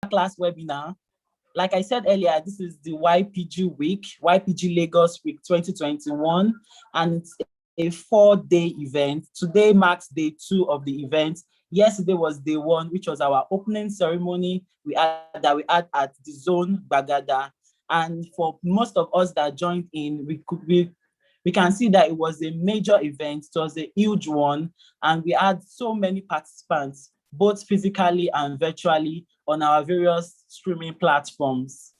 masterclass webinar. Like I said earlier, this is the YPG week, YPG Lagos week 2021, and it's a 4-day event. Today marks day 2 of the event. Yesterday was day 1, which was our opening ceremony we had at the zone Bagada. And for most of us that joined in, we can see that it was a major event. It was a huge one, and we had so many participants, both physically and virtually, on our various streaming platforms.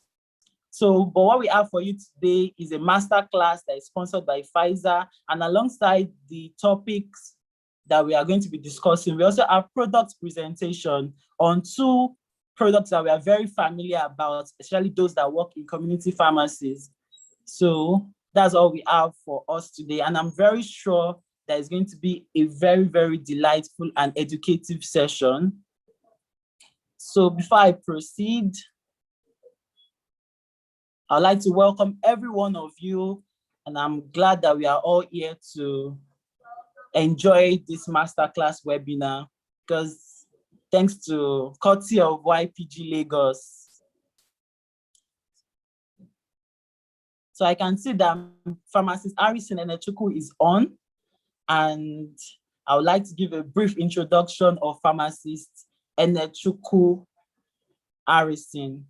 So, but what we have for you today is a masterclass that is sponsored by Pfizer, and alongside the topics that we are going to be discussing, we also have product presentation on 2 products that we are very familiar about, especially those that work in community pharmacies. So that's all we have for us today, and I'm very sure that it's going to be a very, very delightful and educative session. So before I proceed, I'd like to welcome every one of you, and I'm glad that we are all here to enjoy this masterclass webinar, because thanks to courtesy of YPG Lagos. So I can see that pharmacist Harrison Enechukwu is on, and I would like to give a brief introduction of pharmacist Enechukwu Harrison.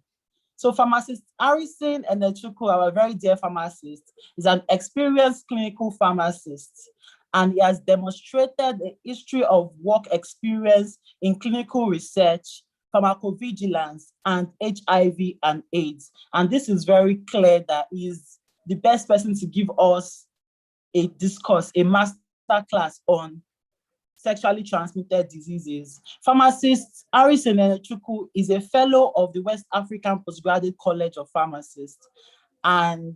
So pharmacist Harrison Enechukwu, our very dear pharmacist, is an experienced clinical pharmacist, and he has demonstrated a history of work experience in clinical research, pharmacovigilance, and HIV and AIDS. And this is very clear that he is the best person to give us a discourse, a masterclass on sexually transmitted diseases. Pharmacist Harrison Enechukwu is a fellow of the West African Postgraduate College of Pharmacists, and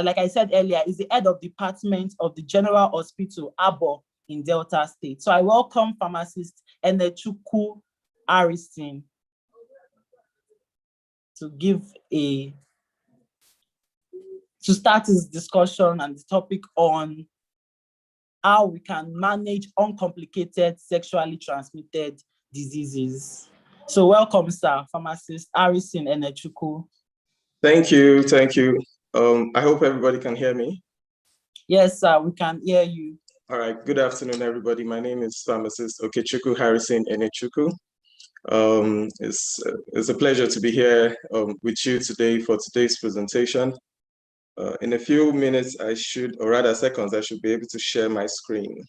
like I said earlier, is the head of department of the General Hospital, Abo, in Delta State. So I welcome pharmacist Enechukwu Harrison to start his discussion and the topic on how we can manage uncomplicated sexually transmitted diseases. So welcome, sir, pharmacist Harrison Enechukwu. Thank you. I hope everybody can hear me. Yes, sir, we can hear you. All right, good afternoon, everybody. My name is pharmacist Okechukwu Harrison Enechukwu. It's a pleasure to be here with you today for today's presentation. In a few minutes, or rather seconds, I should be able to share my screen.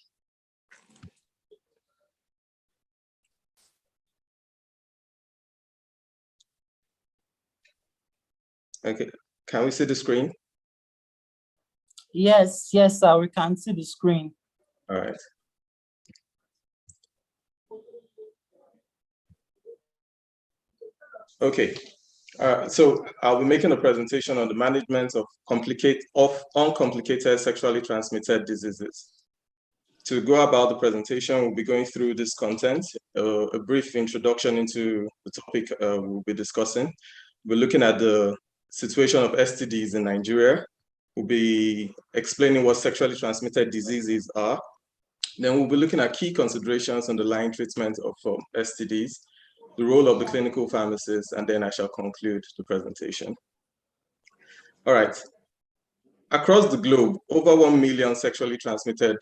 Okay, can we see the screen? Yes, sir, we can see the screen. All right. Okay. So I'll be making a presentation on the management of uncomplicated sexually transmitted diseases. To go about the presentation, we'll be going through this content, a brief introduction into the topic we'll be discussing. We're looking at the situation of STDs in Nigeria. We'll be explaining what sexually transmitted diseases are. Then we'll be looking at key considerations on the line treatment of STDs, the role of the clinical pharmacist, and then I shall conclude the presentation. All right. Across the globe, over 1 million sexually transmitted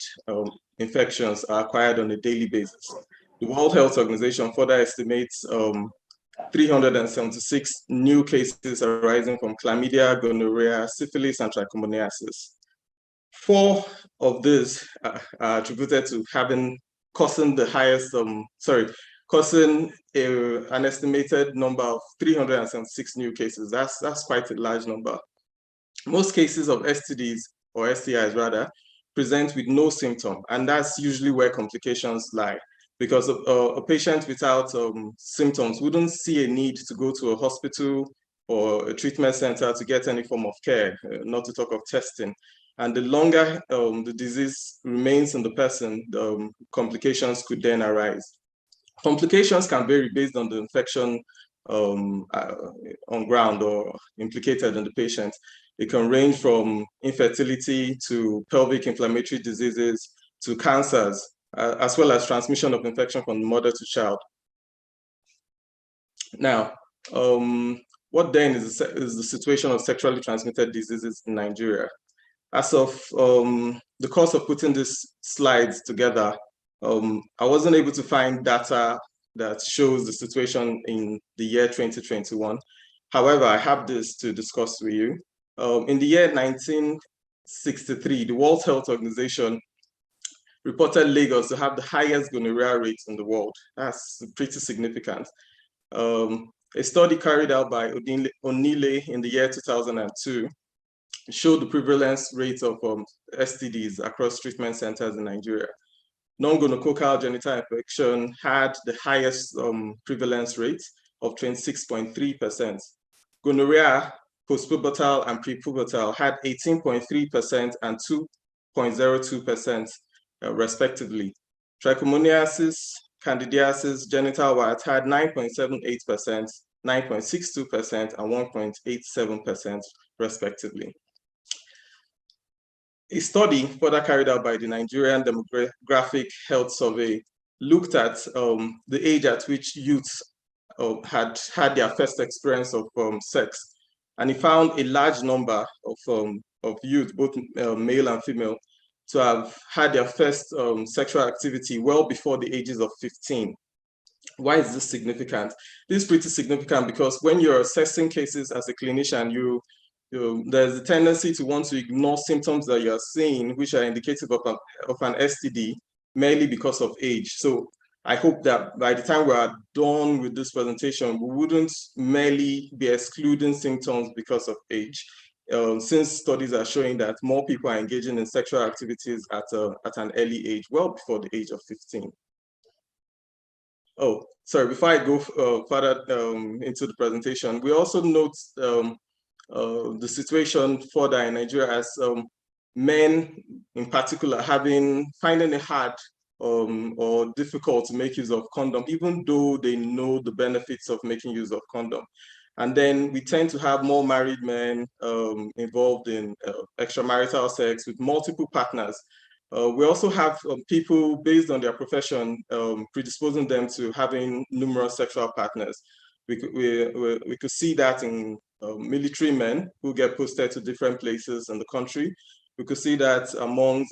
infections are acquired on a daily basis. The World Health Organization further estimates 376 new cases arising from chlamydia, gonorrhea, syphilis, and trichomoniasis. 4 of these are attributed to causing an estimated number of 376 new cases. That's quite a large number. Most cases of STDs, or STIs rather, present with no symptom, and that's usually where complications lie, because a patient without symptoms wouldn't see a need to go to a hospital or a treatment center to get any form of care, not to talk of testing. And the longer the disease remains in the person, the complications could then arise. Complications can vary based on the infection on ground or implicated in the patient. It can range from infertility to pelvic inflammatory diseases to cancers, as well as transmission of infection from mother to child. Now, What then is the situation of sexually transmitted diseases in Nigeria? As of the course of putting these slides together, I wasn't able to find data that shows the situation in the year 2021. However, I have this to discuss with you. In the year 1963, the World Health Organization reported Lagos to have the highest gonorrhea rates in the world. That's pretty significant. A study carried out by Onile in the year 2002 showed the prevalence rate of STDs across treatment centers in Nigeria. Non-gonococcal genital infection had the highest prevalence rate of 26.3%. Gonorrhea, postpubertal and prepubertal, had 18.3% and 2.02% respectively. Trichomoniasis, candidiasis, genital warts had 9.78%, 9.62%, and 1.87% respectively. A study further carried out by the Nigerian Demographic Health Survey looked at the age at which youths had their first experience of sex, and it found a large number of youth, both male and female, to have had their first sexual activity well before the ages of 15. Why is this significant? This is pretty significant because when you're assessing cases as a clinician, there's a tendency to want to ignore symptoms that you're seeing, which are indicative of an STD, merely because of age. So I hope that by the time we are done with this presentation, we wouldn't merely be excluding symptoms because of age, since studies are showing that more people are engaging in sexual activities at an early age, well before the age of 15. Oh, sorry, before I go further into the presentation, we also note the situation further in Nigeria as men in particular finding it hard or difficult to make use of condom, even though they know the benefits of making use of condom. And then we tend to have more married men involved in extramarital sex with multiple partners. We also have people based on their profession predisposing them to having numerous sexual partners. We could see that in military men who get posted to different places in the country. We could see that among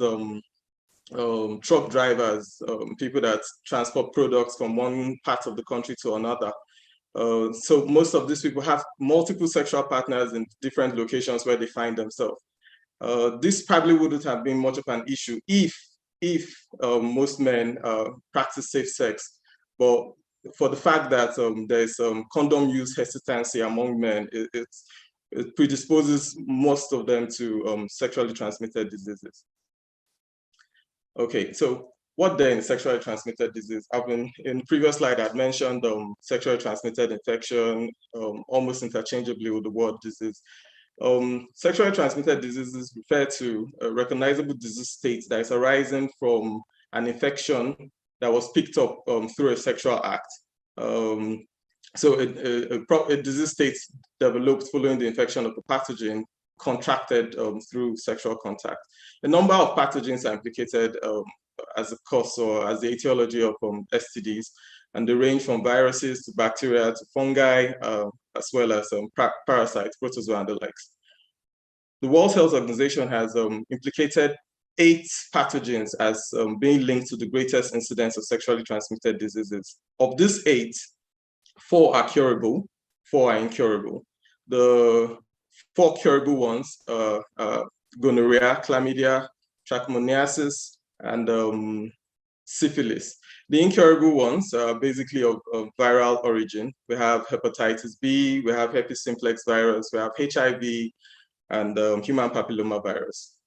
truck drivers, people that transport products from one part of the country to another. So most of these people have multiple sexual partners in different locations where they find themselves. This probably wouldn't have been much of an issue if most men practice safe sex, but for the fact that there's condom use hesitancy among men, it predisposes most of them to sexually transmitted diseases. Okay, so what then is sexually transmitted disease? In the previous slide, I'd mentioned sexually transmitted infection almost interchangeably with the word disease. Sexually transmitted diseases refer to a recognizable disease state that is arising from an infection that was picked up through a sexual act. So a disease state developed following the infection of a pathogen contracted through sexual contact. A number of pathogens are implicated as a cause or as the etiology of STDs, and they range from viruses to bacteria to fungi, as well as parasites, protozoa, and the likes. The World Health Organization has implicated 8 pathogens as being linked to the greatest incidence of sexually transmitted diseases. Of these 8, 4 are curable, 4 are incurable. The 4 curable ones are gonorrhea, chlamydia, trichomoniasis, and syphilis. The incurable ones are basically of viral origin. We have hepatitis B, we have herpes simplex virus, we have HIV, and human papilloma virus.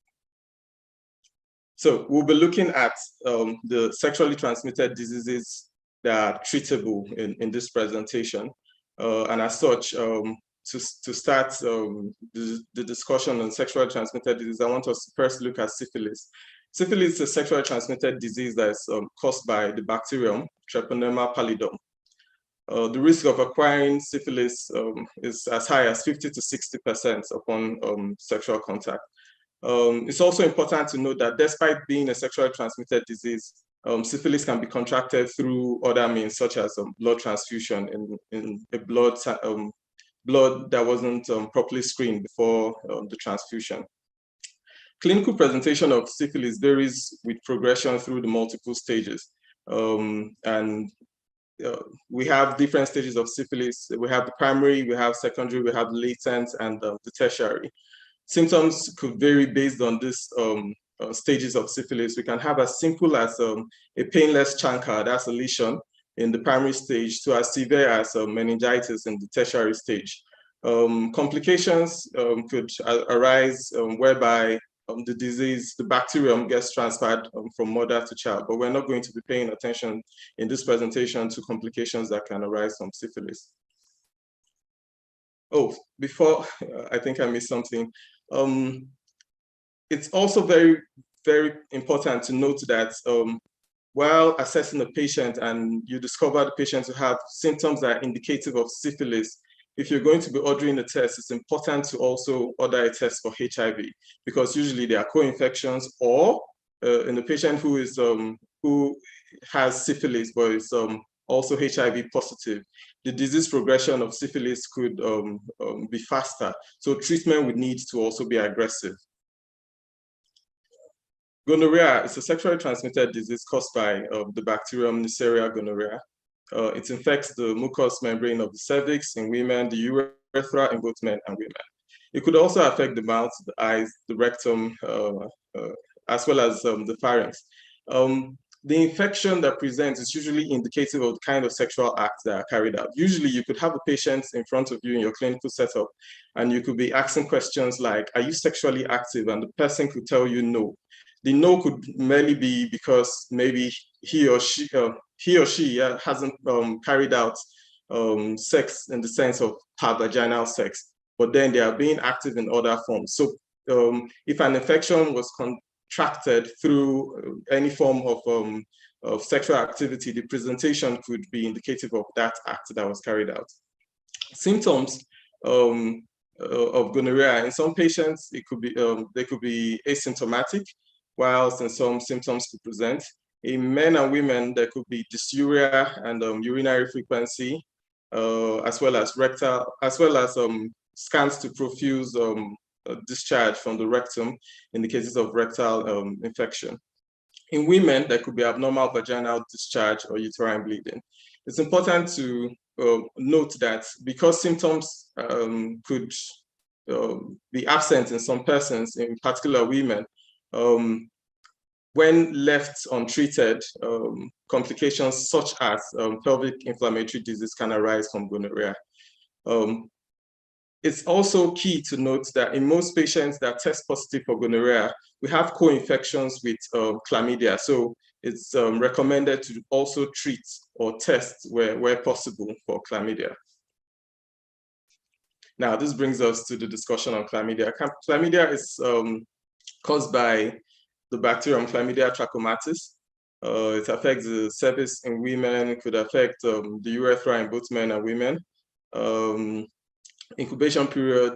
So we'll be looking at the sexually transmitted diseases that are treatable in this presentation. And as such, to start the discussion on sexually transmitted disease, I want us to first look at syphilis. Syphilis is a sexually transmitted disease that is caused by the bacterium Treponema pallidum. The risk of acquiring syphilis is as high as 50 to 60% upon sexual contact. It's also important to note that despite being a sexually transmitted disease, Syphilis can be contracted through other means, such as blood transfusion in a blood that wasn't properly screened before the transfusion. Clinical presentation of syphilis varies with progression through the multiple stages. We have different stages of syphilis. We have the primary, we have secondary, we have latent, and the tertiary. Symptoms could vary based on these stages of syphilis. We can have as simple as a painless chancre, that's a lesion in the primary stage, to as severe as meningitis in the tertiary stage. Complications could arise whereby the disease, the bacterium gets transferred from mother to child, but we're not going to be paying attention in this presentation to complications that can arise from syphilis. Oh, before, I think I missed something. It's also very, very important to note that while assessing a patient and you discover the patient to have symptoms that are indicative of syphilis, if you're going to be ordering a test, it's important to also order a test for HIV, because usually there are co-infections, or in the patient who has syphilis but is also HIV positive, the disease progression of syphilis could be faster. So treatment would need to also be aggressive. Gonorrhea is a sexually transmitted disease caused by the bacterium Neisseria gonorrhea. It infects the mucous membrane of the cervix in women, the urethra in both men and women. It could also affect the mouth, the eyes, the rectum, as well as the pharynx. The infection that presents is usually indicative of the kind of sexual acts that are carried out. Usually you could have a patient in front of you in your clinical setup, and you could be asking questions like, are you sexually active? And the person could tell you no. The no could merely be because maybe he or she hasn't carried out sex in the sense of vaginal sex, but then they are being active in other forms. So if an infection was contracted through any form of sexual activity, the presentation could be indicative of that act that was carried out. Symptoms of gonorrhea, in some patients, it could be they could be asymptomatic, whilst in some symptoms could present. In men and women, there could be dysuria and urinary frequency, as well as scans to profuse discharge from the rectum in the cases of rectal infection. In women, there could be abnormal vaginal discharge or uterine bleeding. It's important to note that because symptoms could be absent in some persons, in particular women, when left untreated, complications such as pelvic inflammatory disease can arise from gonorrhea. It's also key to note that in most patients that test positive for gonorrhea, we have co-infections with chlamydia. So it's recommended to also treat or test where possible for chlamydia. Now, this brings us to the discussion on chlamydia. Chlamydia is caused by the bacterium Chlamydia trachomatis. It affects the cervix in women. It could affect the urethra in both men and women. Incubation period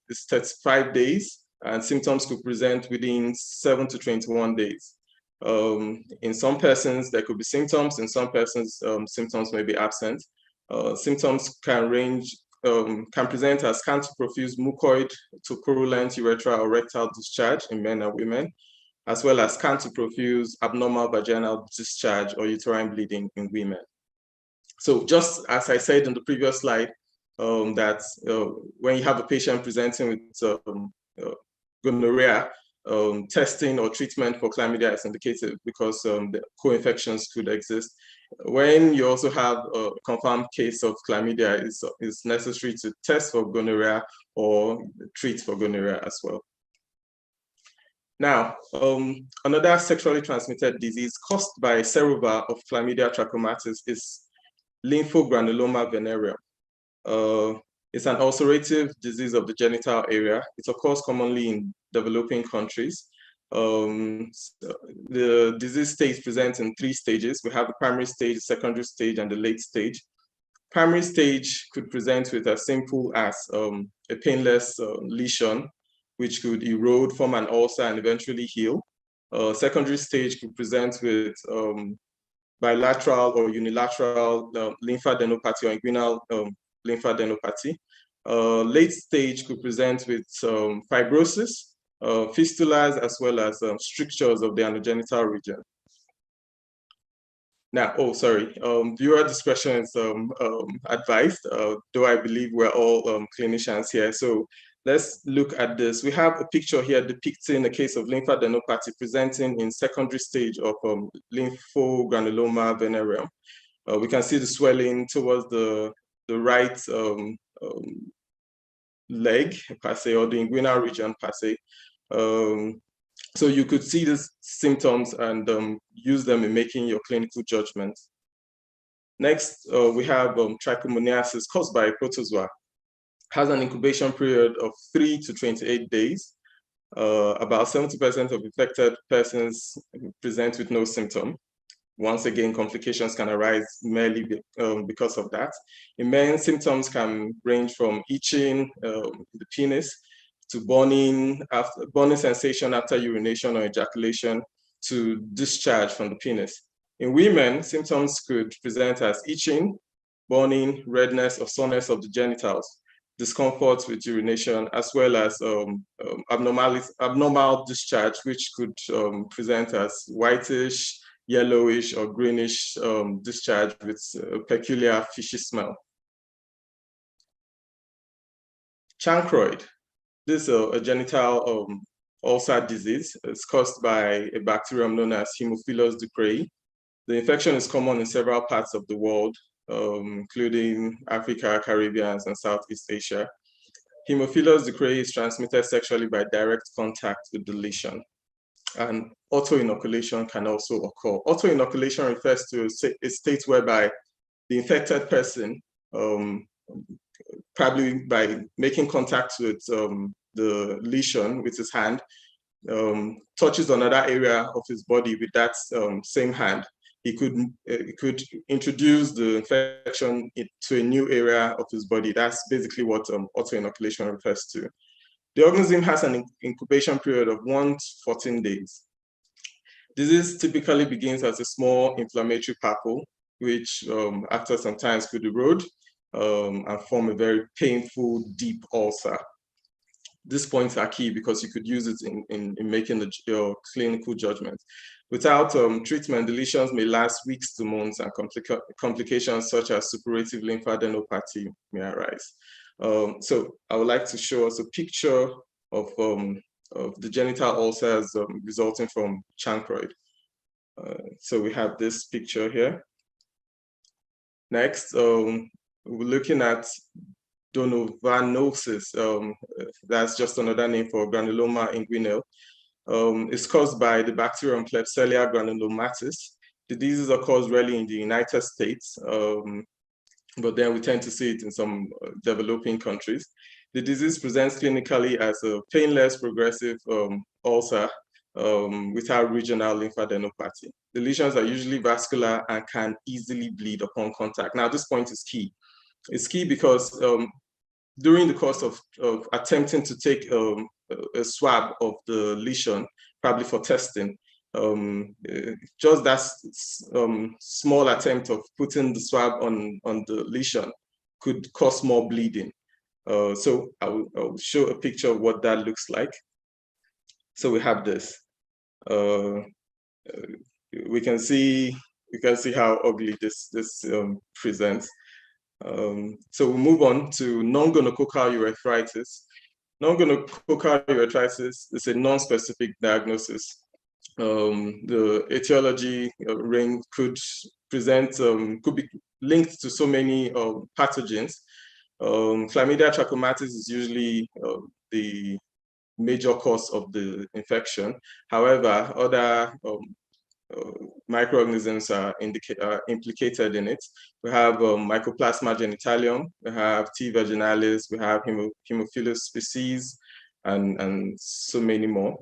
is 35 days, and symptoms could present within 7 to 21 days. In some persons, there could be symptoms. In some persons, symptoms may be absent. Symptoms can present as scan to profuse mucoid to purulent urethra or rectal discharge in men and women, as well as scan to profuse abnormal vaginal discharge or uterine bleeding in women. So just as I said in the previous slide, that when you have a patient presenting with gonorrhea, testing or treatment for chlamydia is indicated because the co-infections could exist. When you also have a confirmed case of chlamydia, it's necessary to test for gonorrhea or treat for gonorrhea as well. Now, another sexually transmitted disease caused by serovar of Chlamydia trachomatis is lymphogranuloma venereum. It's an ulcerative disease of the genital area. It occurs commonly in developing countries. The disease stage presents in 3 stages. We have the primary stage, the secondary stage, and the late stage. Primary stage could present with as simple as a painless lesion, which could erode, form an ulcer, and eventually heal. Secondary stage could present with bilateral or unilateral lymphadenopathy or inguinal lymphadenopathy. Late stage could present with fibrosis, fistulas, as well as strictures of the anogenital region. Now, viewer discretion is advised, though I believe we're all clinicians here. So let's look at this. We have a picture here depicting a case of lymphadenopathy presenting in secondary stage of lymphogranuloma venereum. We can see the swelling towards the right leg, per se, or the inguinal region, per se. So you could see these symptoms and use them in making your clinical judgment. Next, we have trichomoniasis caused by protozoa. Has an incubation period of 3 to 28 days. About 70% of infected persons present with no symptom. Once again, complications can arise merely because of that. In men, symptoms can range from itching the penis to burning sensation after urination or ejaculation to discharge from the penis. In women, symptoms could present as itching, burning, redness, or soreness of the genitals, discomfort with urination, as well as abnormal discharge, which could present as whitish, yellowish, or greenish discharge with a peculiar fishy smell. Chancroid. This is a genital ulcer disease. It's caused by a bacterium known as Haemophilus ducreyi. The infection is common in several parts of the world, including Africa, Caribbean, and Southeast Asia. Haemophilus ducreyi is transmitted sexually by direct contact with the lesion. And autoinoculation can also occur. Autoinoculation refers to a state whereby the infected person, probably by making contact with the lesion with his hand, touches another area of his body with that same hand. He could introduce the infection to a new area of his body. That's basically what autoinoculation refers to. The organism has an incubation period of 1 to 14 days. Disease typically begins as a small inflammatory papule, which after some time could erode and form a very painful, deep ulcer. These points are key because you could use it in making your clinical judgment. Without treatment, the lesions may last weeks to months, and complications such as suppurative lymphadenopathy may arise. So I would like to show us a picture of the genital ulcers resulting from chancroid. So we have this picture here. Next, we're looking at donovanosis. That's just another name for granuloma inguinale. It's caused by the bacterium Klebsiella granulomatis. The disease occurs rarely in the United States, but then we tend to see it in some developing countries. The disease presents clinically as a painless progressive ulcer without regional lymphadenopathy. The lesions are usually vascular and can easily bleed upon contact. Now, this point is key. It's key because during the course of attempting to take a swab of the lesion, probably for testing, just that small attempt of putting the swab on the lesion could cause more bleeding. So I will show a picture of what that looks like. So we have this. We can see how ugly this presents. So we move on to non-gonococcal urethritis. Non-gonococcal urethritis is a non-specific diagnosis. The etiology range could be linked to so many pathogens. Chlamydia trachomatis is usually the major cause of the infection. However, other microorganisms are implicated in it. We have Mycoplasma genitalium, we have T. vaginalis, we have Haemophilus species, and so many more.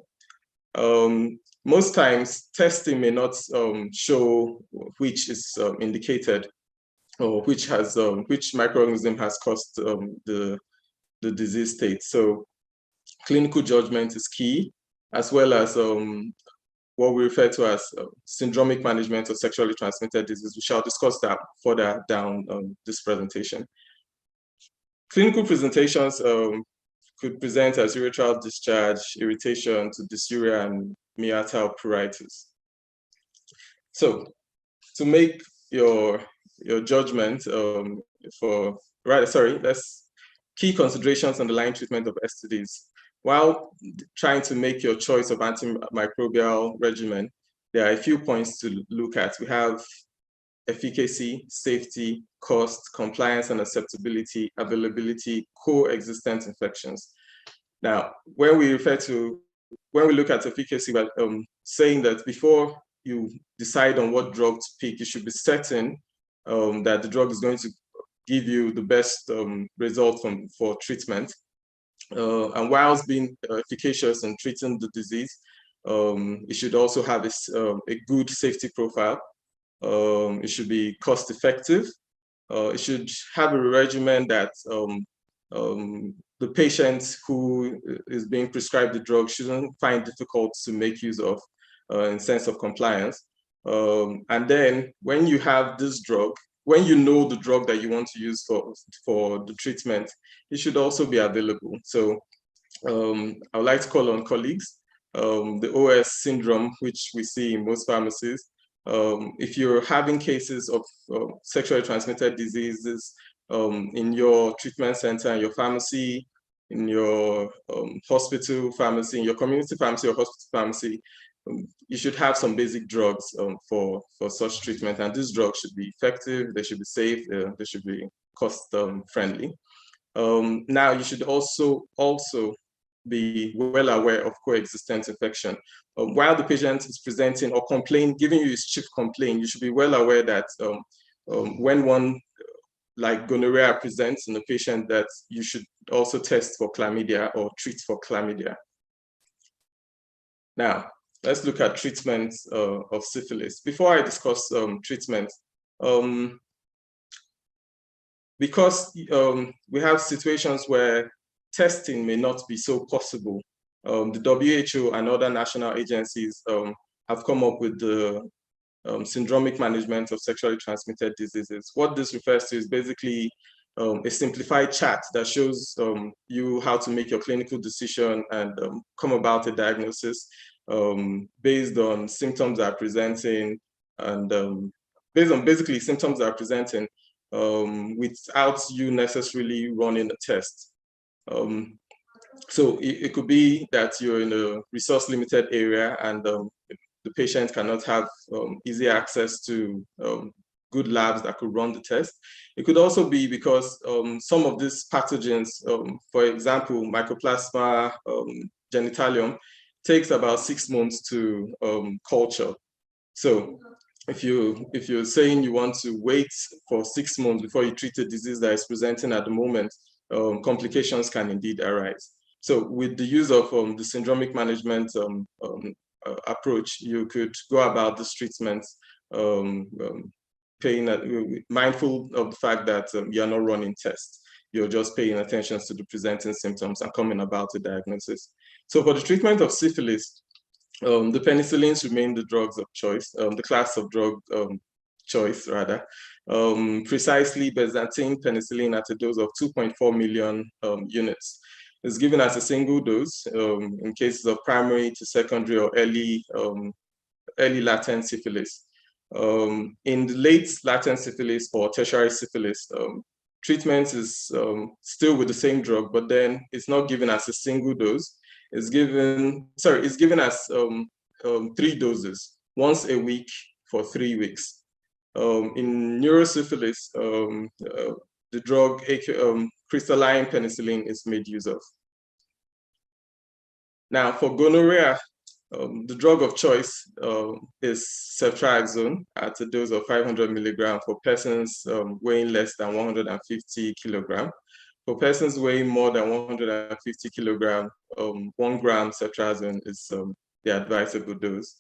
Most times, testing may not show which is indicated or which microorganism has caused the disease state. So clinical judgment is key, as well as what we refer to as syndromic management of sexually transmitted disease. We shall discuss that further down this presentation. Clinical presentations could present as urethral discharge, irritation to dysuria, and meatal pruritus. So to make your judgment that's key considerations on the line treatment of STDs. While trying to make your choice of antimicrobial regimen, there are a few points to look at. We have efficacy, safety, cost, compliance and acceptability, availability, coexistent infections. Now, when we look at efficacy, we're saying that before you decide on what drug to pick, you should be certain that the drug is going to give you the best result for treatment. And whilst being efficacious in treating the disease, it should also have a good safety profile. It should be cost effective. It should have a regimen that the patient who is being prescribed the drug shouldn't find difficult to make use of in sense of compliance. And then when you have this drug, when you know the drug that you want to use for the treatment, it should also be available. So I would like to call on colleagues, the OS syndrome, which we see in most pharmacies. If you're having cases of sexually transmitted diseases in your treatment center, in your pharmacy, in your hospital pharmacy, in your community pharmacy or hospital pharmacy, you should have some basic drugs for such treatment. And these drugs should be effective, they should be safe, they should be cost friendly. Now, you should also be well aware of coexistent infection. While the patient is presenting or giving you his chief complaint, you should be well aware that when one like gonorrhea presents in a patient, that you should also test for chlamydia or treat for chlamydia. Now, let's look at treatment of syphilis. Before I discuss treatment, because we have situations where testing may not be so possible, the WHO and other national agencies have come up with the syndromic management of sexually transmitted diseases. What this refers to is basically a simplified chart that shows you how to make your clinical decision and come about a diagnosis based on symptoms that are presenting and based on basically symptoms that are presenting without you necessarily running a test. So it could be that you're in a resource limited area and the patient cannot have easy access to good labs that could run the test. It could also be because some of these pathogens, for example, Mycoplasma genitalium, takes about 6 months to culture. So if you're saying you want to wait for 6 months before you treat a disease that is presenting at the moment, complications can indeed arise. So with the use of the syndromic management approach, you could go about this treatment mindful of the fact that you're not running tests. You're just paying attention to the presenting symptoms and coming about a diagnosis. So for the treatment of syphilis, the penicillins remain the drugs of choice, the class of drug choice rather. Precisely, benzathine penicillin at a dose of 2.4 million units is given as a single dose in cases of primary to secondary or early latent syphilis. In the late latent syphilis or tertiary syphilis, treatment is still with the same drug, but then it's not given as a single dose. It's given as 3 doses, once a week for 3 weeks. In neurosyphilis, the drug crystalline penicillin is made use of. Now, for gonorrhea, the drug of choice is ceftriaxone at a dose of 500 milligrams for persons weighing less than 150 kilograms. For persons weighing more than 150 kilograms, 1 gram ceftriaxone is the advisable dose.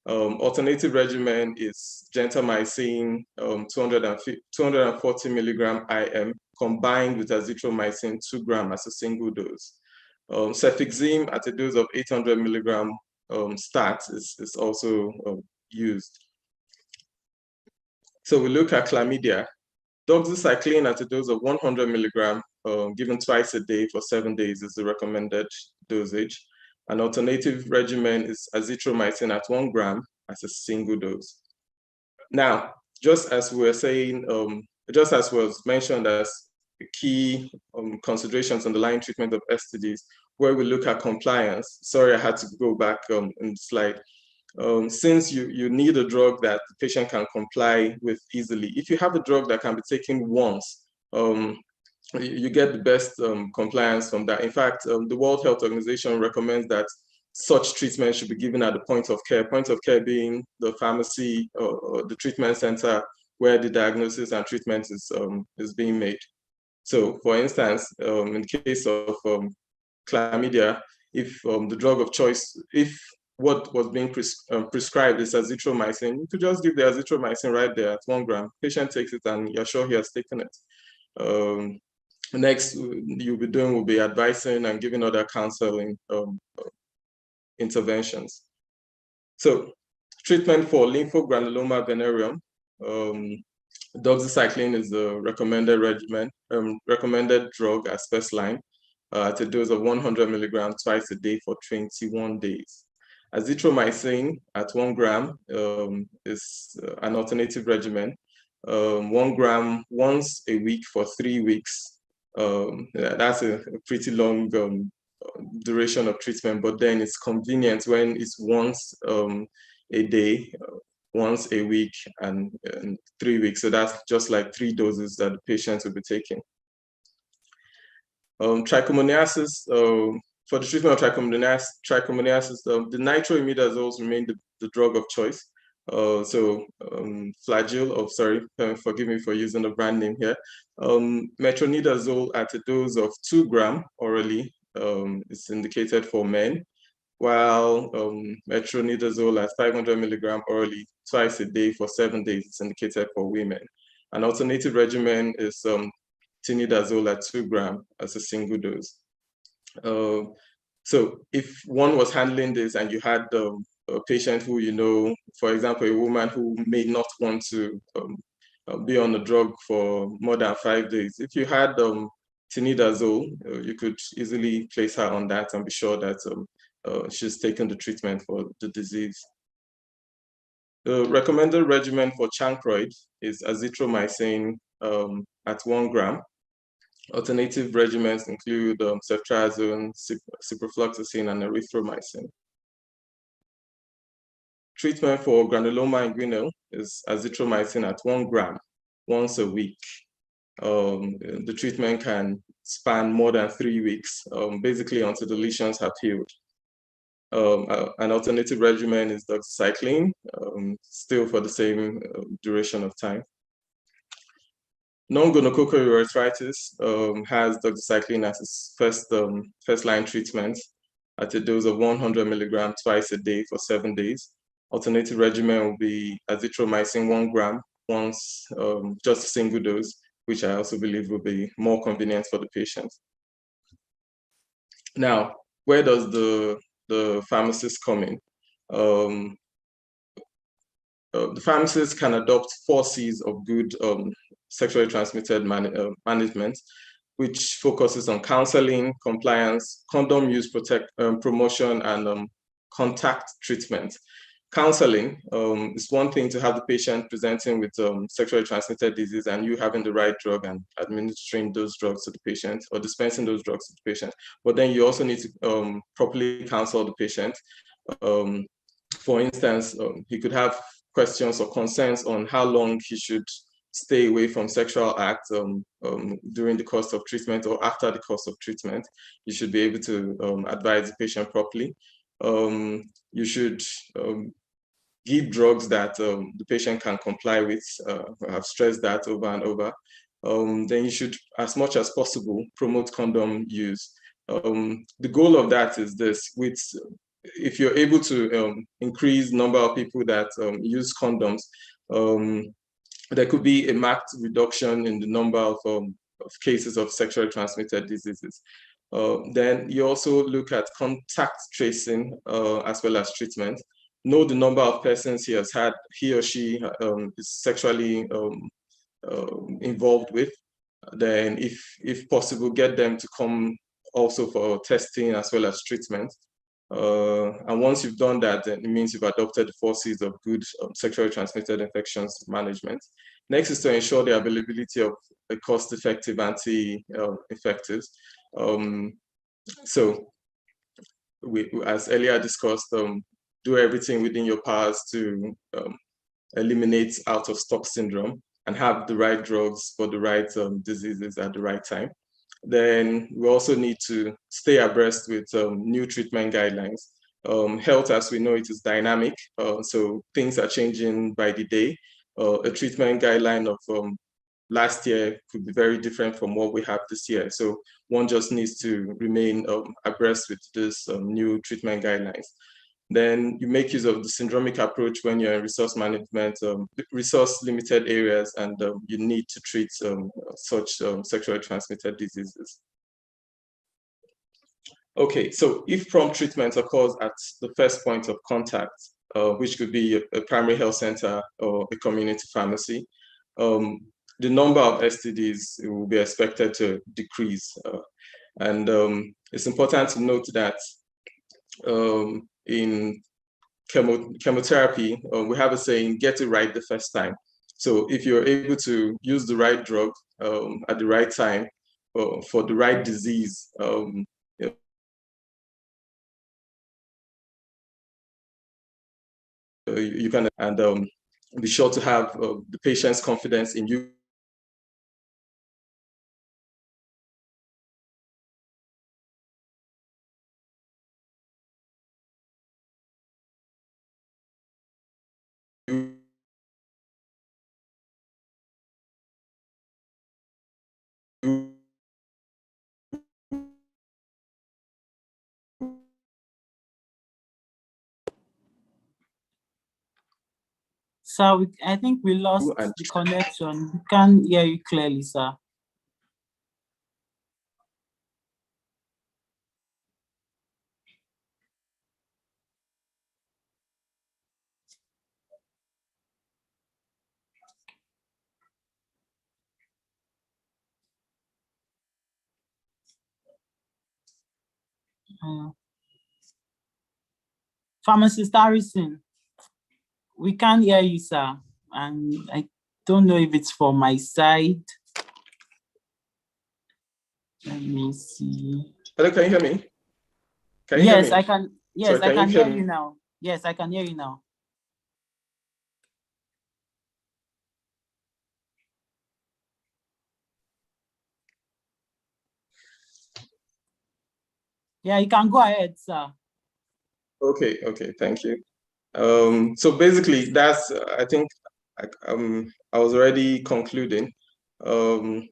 Alternative regimen is gentamicin 240 milligram IM combined with azithromycin 2 gram as a single dose. Cefixime at a dose of 800 milligram start is also used. So we look at chlamydia. Doxycycline at a dose of 100 milligram given twice a day for 7 days is the recommended dosage. An alternative regimen is azithromycin at 1 gram as a single dose. Now, just as we're saying, just as was mentioned as key considerations on the line treatment of STDs, where we look at compliance. Sorry, I had to go back in the slide. Since you need a drug that the patient can comply with easily, if you have a drug that can be taken once, you get the best compliance from that. In fact, the World Health Organization recommends that such treatment should be given at the point of care being the pharmacy or the treatment center where the diagnosis and treatment is being made. So for instance, in the case of chlamydia, if the drug of choice, if what was being prescribed is azithromycin, you could just give the azithromycin right there at 1 gram. Patient takes it and you're sure he has taken it. Next you'll be doing will be advising and giving other counseling interventions. So treatment for lymphogranuloma venereum, doxycycline is the recommended regimen, recommended drug as first line at a dose of 100 milligrams twice a day for 21 days. Azithromycin at 1 gram is an alternative regimen. 1 gram once a week for 3 weeks. That's a pretty long duration of treatment, but then it's convenient when it's once a day, once a week, and 3 weeks. So that's just like 3 doses that the patient will be taking. Trichomoniasis, for the treatment of trichomoniasis, the nitroimidazoles remain the drug of choice. Forgive me for using the brand name here. Metronidazole at a dose of 2 gram orally is indicated for men, while metronidazole at 500 milligram orally twice a day for 7 days is indicated for women. An alternative regimen is tinidazole at 2 gram as a single dose. So if one was handling this and you had a patient who, for example, a woman who may not want to be on a drug for more than 5 days, if you had tinidazole, you could easily place her on that and be sure that she's taken the treatment for the disease. The recommended regimen for chancroid is azithromycin at 1 gram. Alternative regimens include ceftriaxone, ciprofloxacin, and erythromycin. Treatment for granuloma inguinal is azithromycin at 1 gram once a week. The treatment can span more than 3 weeks, basically until the lesions have healed. An alternative regimen is doxycycline, still for the same duration of time. Non-gonococcal urethritis has doxycycline as its first line treatment at a dose of 100 milligrams twice a day for 7 days. Alternative regimen will be azithromycin 1 gram once, just a single dose, which I also believe will be more convenient for the patient. Now, where does the pharmacist come in? The pharmacist can adopt 4 C's of good sexually transmitted management, which focuses on counseling, compliance, condom use promotion, and contact treatment. Counseling is one thing to have the patient presenting with sexually transmitted disease and you having the right drug and administering those drugs to the patient or dispensing those drugs to the patient. But then you also need to properly counsel the patient. For instance, he could have questions or concerns on how long he should stay away from sexual acts during the course of treatment or after the course of treatment. You should be able to advise the patient properly. You should give drugs that the patient can comply with. I've stressed that over and over. Then you should, as much as possible, promote condom use. The goal of that is this: if you're able to increase number of people that use condoms, there could be a marked reduction in the number of cases of sexually transmitted diseases. Then you also look at contact tracing as well as treatment. Know the number of persons he or she is sexually involved with. Then if possible, get them to come also for testing as well as treatment. And once you've done that, then it means you've adopted the 4 C's of good sexually transmitted infections management. Next is to ensure the availability of a cost-effective anti-infectives. So we, as earlier discussed, do everything within your powers to eliminate out-of-stock syndrome and have the right drugs for the right diseases at the right time. Then we also need to stay abreast with new treatment guidelines. Health, as we know, it is dynamic, so things are changing by the day. A treatment guideline of last year could be very different from what we have this year. So one just needs to remain abreast with this new treatment guidelines. Then you make use of the syndromic approach when you're in resource management, resource limited areas, and you need to treat such sexually transmitted diseases. Okay, so if prompt treatment occurs at the first point of contact, which could be a primary health center or a community pharmacy, the number of STDs will be expected to decrease. And it's important to note that in chemotherapy, we have a saying, get it right the first time. So if you're able to use the right drug at the right time for the right disease, you can, and be sure to have the patient's confidence in you. So I think we lost the connection. We can't hear you clearly, sir. Pharmacist Harrison, we can't hear you, sir. And I don't know if it's for my side. Let me see. Hello, can you hear me? Can you hear me? I can. Yes, I can hear you now. Yes, I can hear you now. Yeah, you can go ahead, sir. Okay, thank you. So basically, that's, I think, I was already concluding. Bottom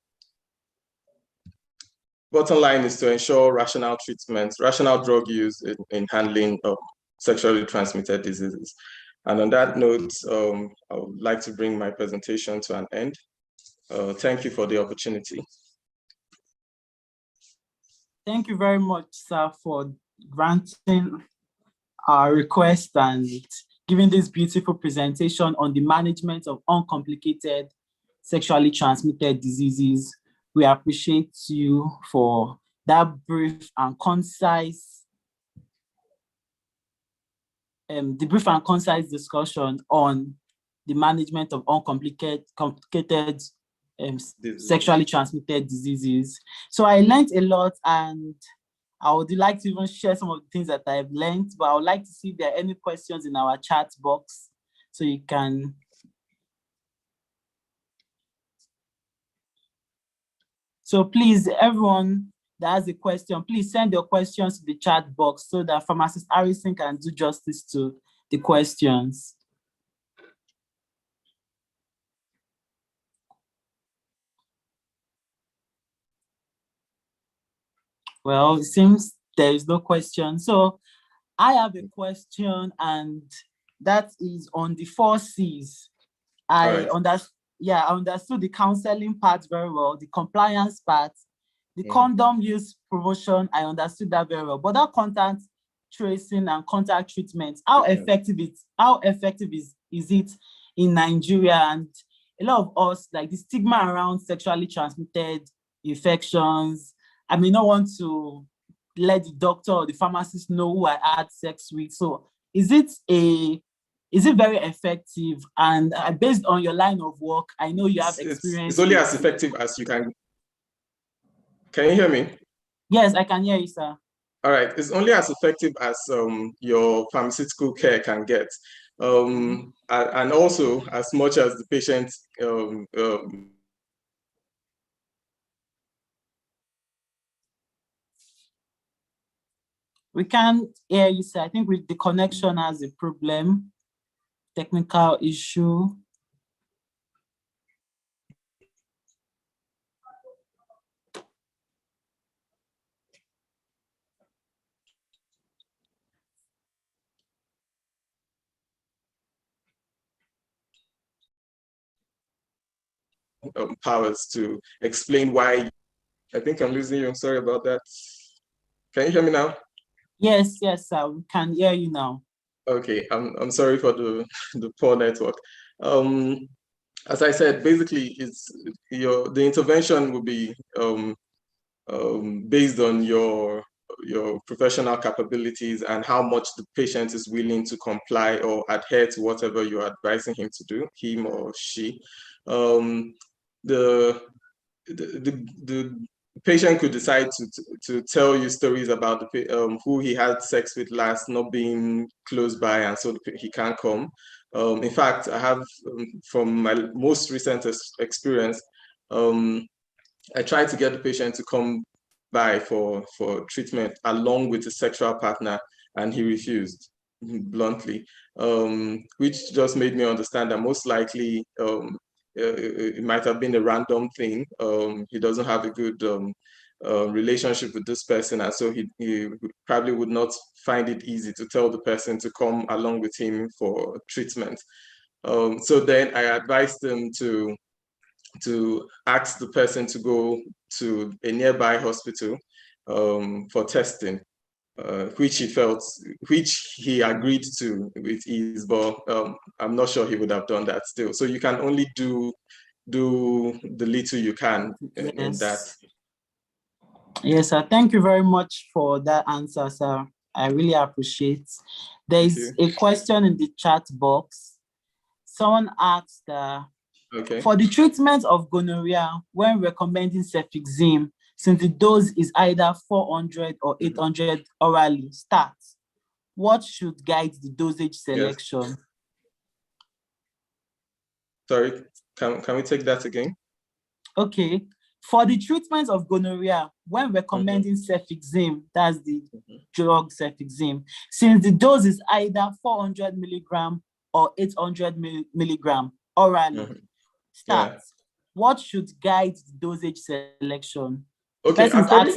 line is to ensure rational treatment, rational drug use in handling of sexually transmitted diseases. And on that note, I would like to bring my presentation to an end. Thank you for the opportunity. Thank you very much, sir, for granting our request and giving this beautiful presentation on the management of uncomplicated sexually transmitted diseases. We appreciate you for that brief and concise, discussion on the management of uncomplicated sexually transmitted diseases. So I learned a lot, and I would like to even share some of the things that I've learned, but I would like to see if there are any questions in our chat box, so you can. So please, everyone that has a question, please send your questions to the chat box so that Pharmacist Harrison can do justice to the questions. Well, it seems there is no question. So I have a question, and that is on the 4 C's. I understood the counseling part very well, the compliance part, The condom use promotion, I understood that very well. But that contact tracing and contact treatment, how effective is it in Nigeria? And a lot of us, like the stigma around sexually transmitted infections, I may not want to let the doctor or the pharmacist know who I had sex with. So is it very effective? And based on your line of work, I know you have experience. It's only as effective as you can. Can you hear me? Yes, I can hear you, sir. All right, it's only as effective as your pharmaceutical care can get. And also as much as the patient we can't hear you, sir. I think the connection has a problem, technical issue. powers to explain why. I think I'm losing you. I'm sorry about that. Can you hear me now? Yes, sir. We can hear you now. Okay, I'm sorry for the poor network. As I said, basically, the intervention will be based on your professional capabilities and how much the patient is willing to comply or adhere to whatever you're advising him to do, him or she. The patient could decide to tell you stories about who he had sex with last, not being close by, and so he can't come. In fact, I have, from my most recent experience, I tried to get the patient to come by for treatment along with a sexual partner, and he refused bluntly, which just made me understand that most likely it might have been a random thing. He doesn't have a good relationship with this person, and so he probably would not find it easy to tell the person to come along with him for treatment. So then I advised him to ask the person to go to a nearby hospital for testing, which he agreed to with ease, but I'm not sure he would have done that still. So you can only do the little you can in that. Yes, sir. Thank you very much for that answer, sir. I really appreciate. There is a question in the chat box. Someone asked, for the treatment of gonorrhea, when recommending cefixime, since the dose is either 400 or 800 orally, start, what should guide the dosage selection? Yes. Sorry, can we take that again? Okay. For the treatment of gonorrhea, when recommending cefixime, that's the drug cefixime, since the dose is either 400 milligram or 800 milligram orally, start. What should guide the dosage selection? Okay, According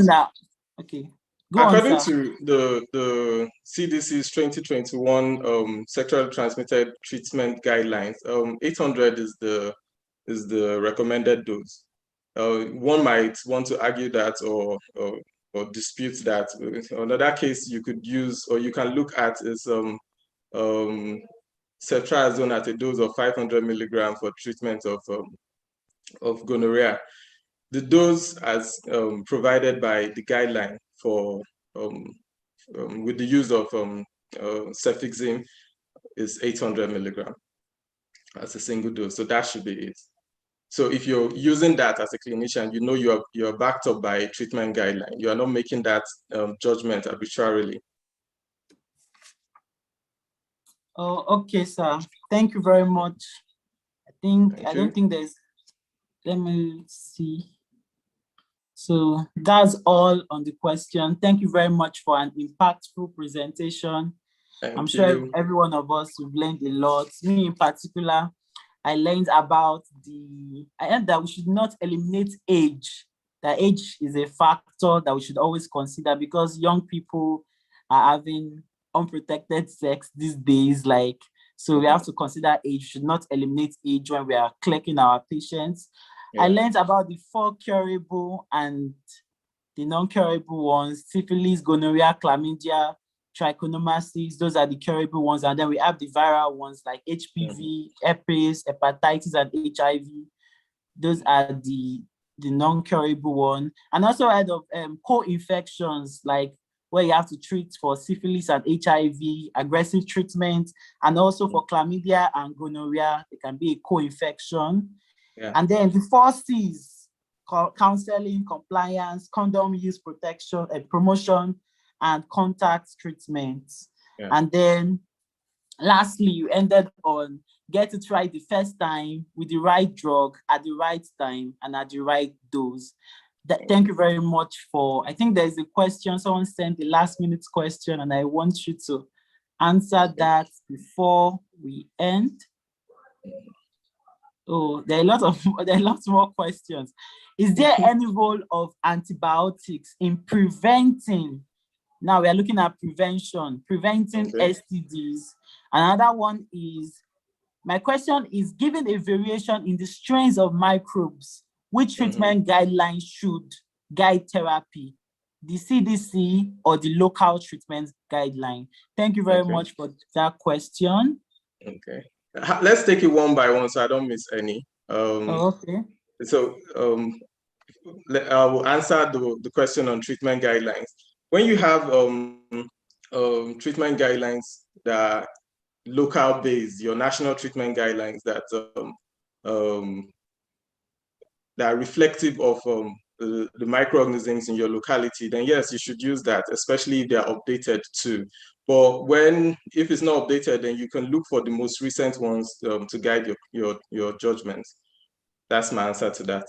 to the CDC's 2021 sexually transmitted treatment guidelines, 800 is the recommended dose. One might want to argue that or dispute that. Another case you could use or you can look at is ceftriaxone at a dose of 500 milligram for treatment of gonorrhea. The dose as provided by the guideline for with the use of cefixime is 800 milligram as a single dose. So that should be it. So if you're using that as a clinician, you know you're backed up by a treatment guideline. You are not making that judgment arbitrarily. Oh, okay, sir. Thank you very much. I don't think there's, let me see. So that's all on the question. Thank you very much for an impactful presentation. I'm sure every one of us have learned a lot. Me in particular, I learned that we should not eliminate age. That age is a factor that we should always consider because young people are having unprotected sex these days. So we have to consider age. We should not eliminate age when we are clicking our patients. I learned about the 4 curable and the non-curable ones, syphilis, gonorrhea, chlamydia, trichomoniasis, those are the curable ones. And then we have the viral ones like HPV, herpes, hepatitis, and HIV. Those are the non-curable one. And also heard of co-infections, like where you have to treat for syphilis and HIV, aggressive treatment, and also for chlamydia and gonorrhea, it can be a co-infection. Yeah. And then the 4 C's, counseling, compliance, condom use, protection, and promotion, and contact treatment. Yeah. And then lastly, you ended on get it right the first time with the right drug at the right time and at the right dose. Thank you very much for, I think there's a question, someone sent the last minute question, and I want you to answer that before we end. Oh, there are lots more questions. Is there any role of antibiotics in preventing? Now we are looking at preventing STDs. Another one is, my question is, given a variation in the strains of microbes, which treatment guidelines should guide therapy? The CDC or the local treatment guideline? Thank you very much for that question. Okay. Let's take it one by one so I don't miss any. Okay. So I will answer the question on treatment guidelines. When you have treatment guidelines that are local based, your national treatment guidelines that are reflective of the microorganisms in your locality, then yes, you should use that, especially if they are updated too. But if it's not updated, then you can look for the most recent ones to guide your judgments. That's my answer to that.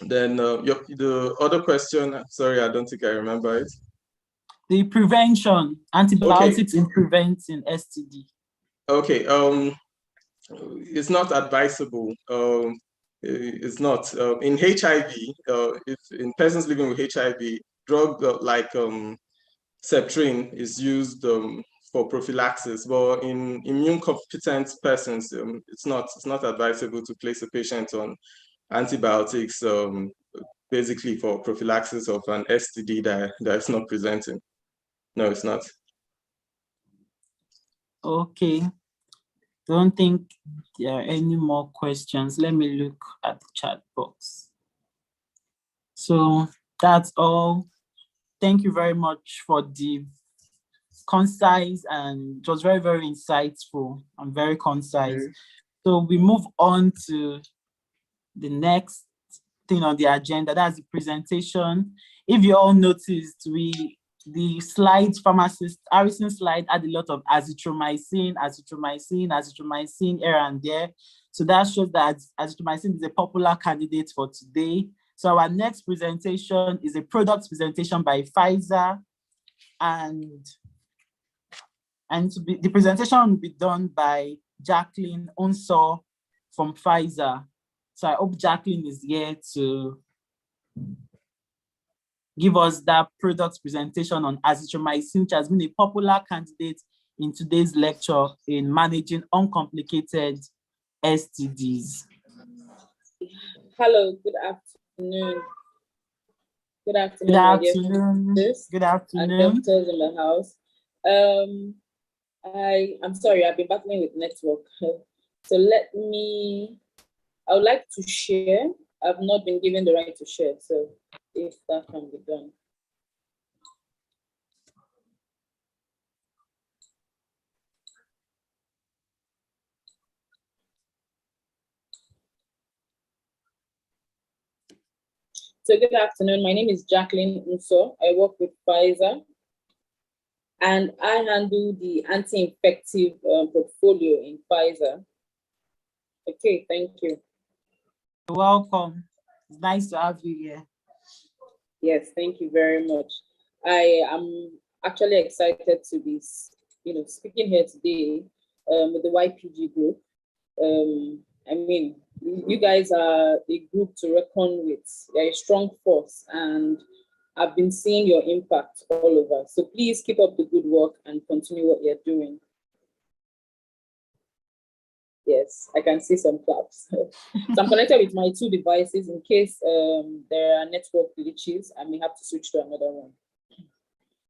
Then the other question, sorry, I don't think I remember it. The prevention, antibiotics in preventing STD. Okay, it's not advisable. It's not. In HIV, if in persons living with HIV, drug like Septrin is used for prophylaxis, but in immune competent persons, it's not advisable to place a patient on antibiotics basically for prophylaxis of an STD that's not presenting. No, it's not. Okay. Don't think there are any more questions. Let me look at the chat box. So that's all. Thank you very much for the concise, and it was very, very insightful and very concise. So we move on to the next thing on the agenda. That's the presentation. If you all noticed, the slides, pharmacist Harrison slide had a lot of azithromycin here and there. So that shows that azithromycin is a popular candidate for today. So our next presentation is a product presentation by Pfizer, and the presentation will be done by Jacqueline Unso from Pfizer. So I hope Jacqueline is here to give us that product presentation on azithromycin, which has been a popular candidate in today's lecture in managing uncomplicated STDs. Hello, good afternoon. Good afternoon. Good afternoon. Good afternoon. And doctors in the house. I'm sorry, I've been battling with network. So I would like to share. I've not been given the right to share, so if that can be done. So good afternoon, my name is Jacqueline Unso. I work with Pfizer, and I handle the anti-infective portfolio in Pfizer. Okay, thank you. You're welcome. It's nice to have you here. Yes, thank you very much. I am actually excited to be, speaking here today with the YPG group. I mean, you guys are a group to reckon with. You're a strong force, and I've been seeing your impact all over. So please keep up the good work and continue what you're doing. Yes, I can see some claps. So I'm connected with my two devices in case there are network glitches. I may have to switch to another one.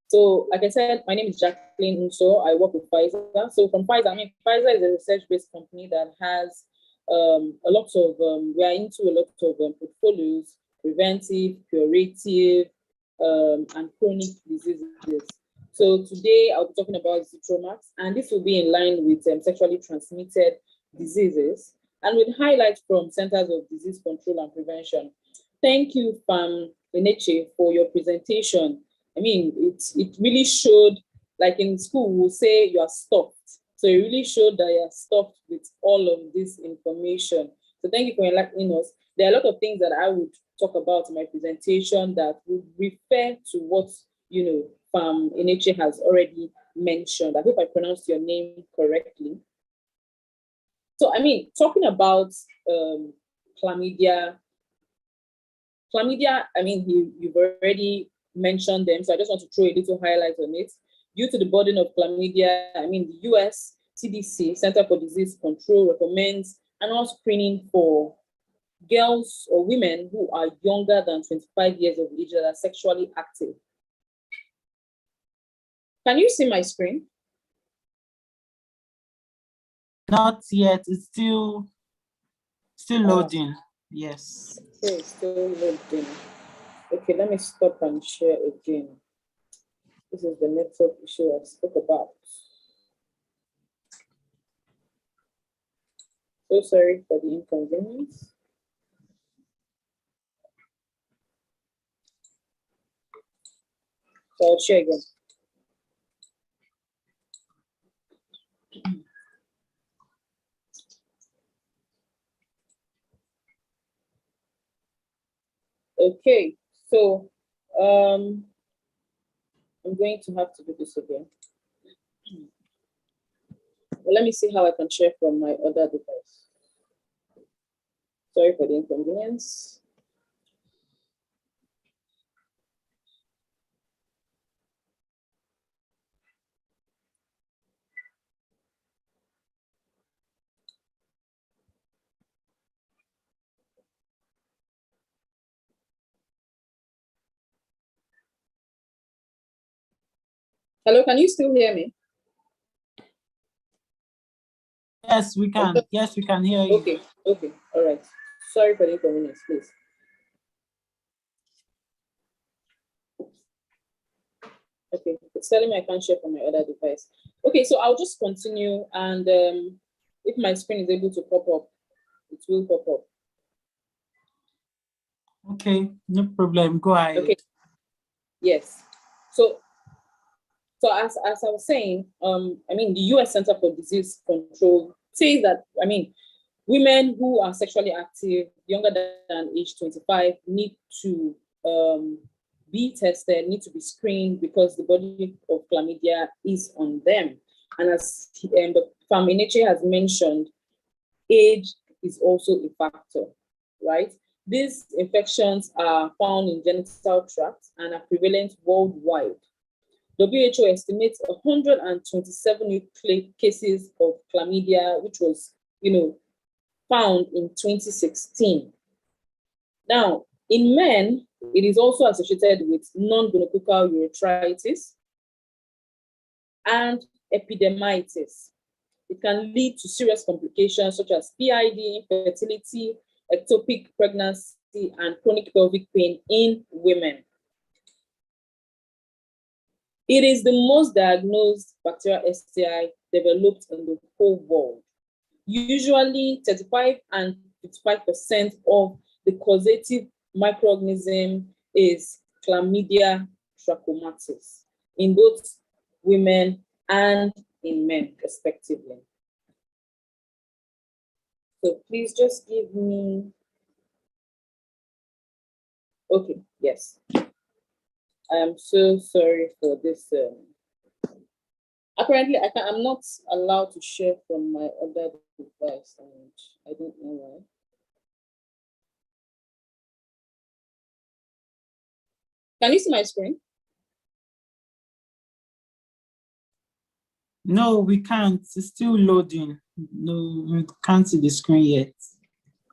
So, like I said, my name is Jacqueline Unso. I work with Pfizer. So from Pfizer, Pfizer is a research-based company that has a lot of, we are into a lot of portfolios, preventive, curative, and chronic diseases. So today I'll be talking about Zitromax, and this will be in line with sexually transmitted diseases and with highlights from Centers of Disease Control and Prevention. Thank you, Pam Eneche, for your presentation. I mean, it really showed, like in school, we'll say you are stuffed. So it really showed that you are stuffed with all of this information. So thank you for enlightening us. There are a lot of things that I would talk about in my presentation that would refer to what, you know, Pam Eneche has already mentioned. I hope I pronounced your name correctly. So, I mean, talking about chlamydia, I mean, you've already mentioned them, so I just want to throw a little highlight on it. Due to the burden of chlamydia, I mean, the US CDC, Center for Disease Control, recommends annual screening for girls or women who are younger than 25 years of age that are sexually active. Can you see my screen? Not yet. It's still loading. Yes. Okay, it's still loading. Okay, let me stop and share again. This is the network issue I spoke about. So sorry for the inconvenience. So I'll share again. Okay, so I'm going to have to do this again. Well, let me see how I can share from my other device. Sorry for the inconvenience. Hello, can you still hear me? Yes, we can. Okay. Yes, we can hear you. Okay, all right. Sorry for the inconvenience, please. Okay, it's telling me I can't share from my other device. Okay, so I'll just continue, and if my screen is able to pop up, it will pop up. Okay, no problem. Go ahead. Okay. Yes. So as I was saying, I mean, the US Center for Disease Control says that, I mean, women who are sexually active, younger than age 25, need to be tested, need to be screened because the body of chlamydia is on them. And as Pam Eneche has mentioned, age is also a factor, right? These infections are found in genital tract and are prevalent worldwide. WHO estimates 127 new cases of chlamydia, which was, found in 2016. Now, in men, it is also associated with non-gonococcal urethritis and epidermitis. It can lead to serious complications such as PID, infertility, ectopic pregnancy, and chronic pelvic pain in women. It is the most diagnosed bacterial STI developed in the whole world. Usually 35 and 55% of the causative microorganism is Chlamydia trachomatis in both women and in men, respectively. So please just give me, okay, yes. I am so sorry for this. Apparently, I'm not allowed to share from my other device, and I don't know why. Can you see my screen? No, we can't. It's still loading. No, we can't see the screen yet.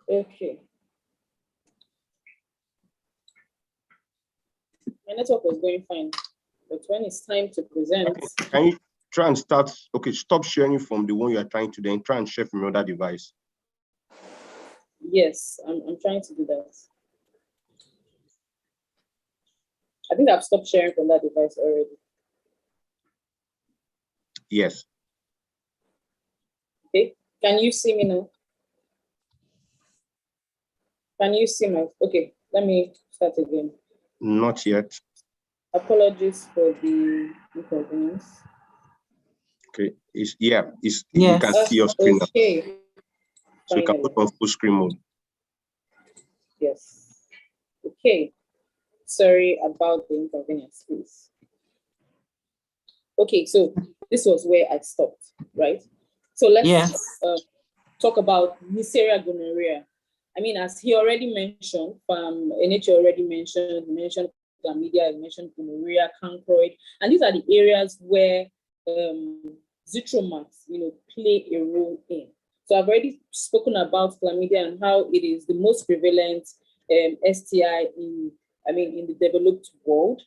Okay. My network was going fine, but when it's time to present. Okay. Can you try and start? Okay, stop sharing from the one you are trying to, then try and share from your other device. Yes, I'm trying to do that. I think I've stopped sharing from that device already. Yes. Okay, can you see me now? Can you see my, okay, let me start again. Not yet. Apologies for the inconvenience. Okay. It's we Yes. can see your screen now. Okay. So you can put on full screen mode. Yes. Okay. Sorry about the inconvenience, please. Okay, so this was where I stopped, right? So let's talk about Neisseria gonorrhea. I mean, as he already mentioned, NH already mentioned chlamydia, he mentioned gonorrhea, chancroid, and these are the areas where zithromax, play a role in. So I've already spoken about chlamydia and how it is the most prevalent STI in the developed world.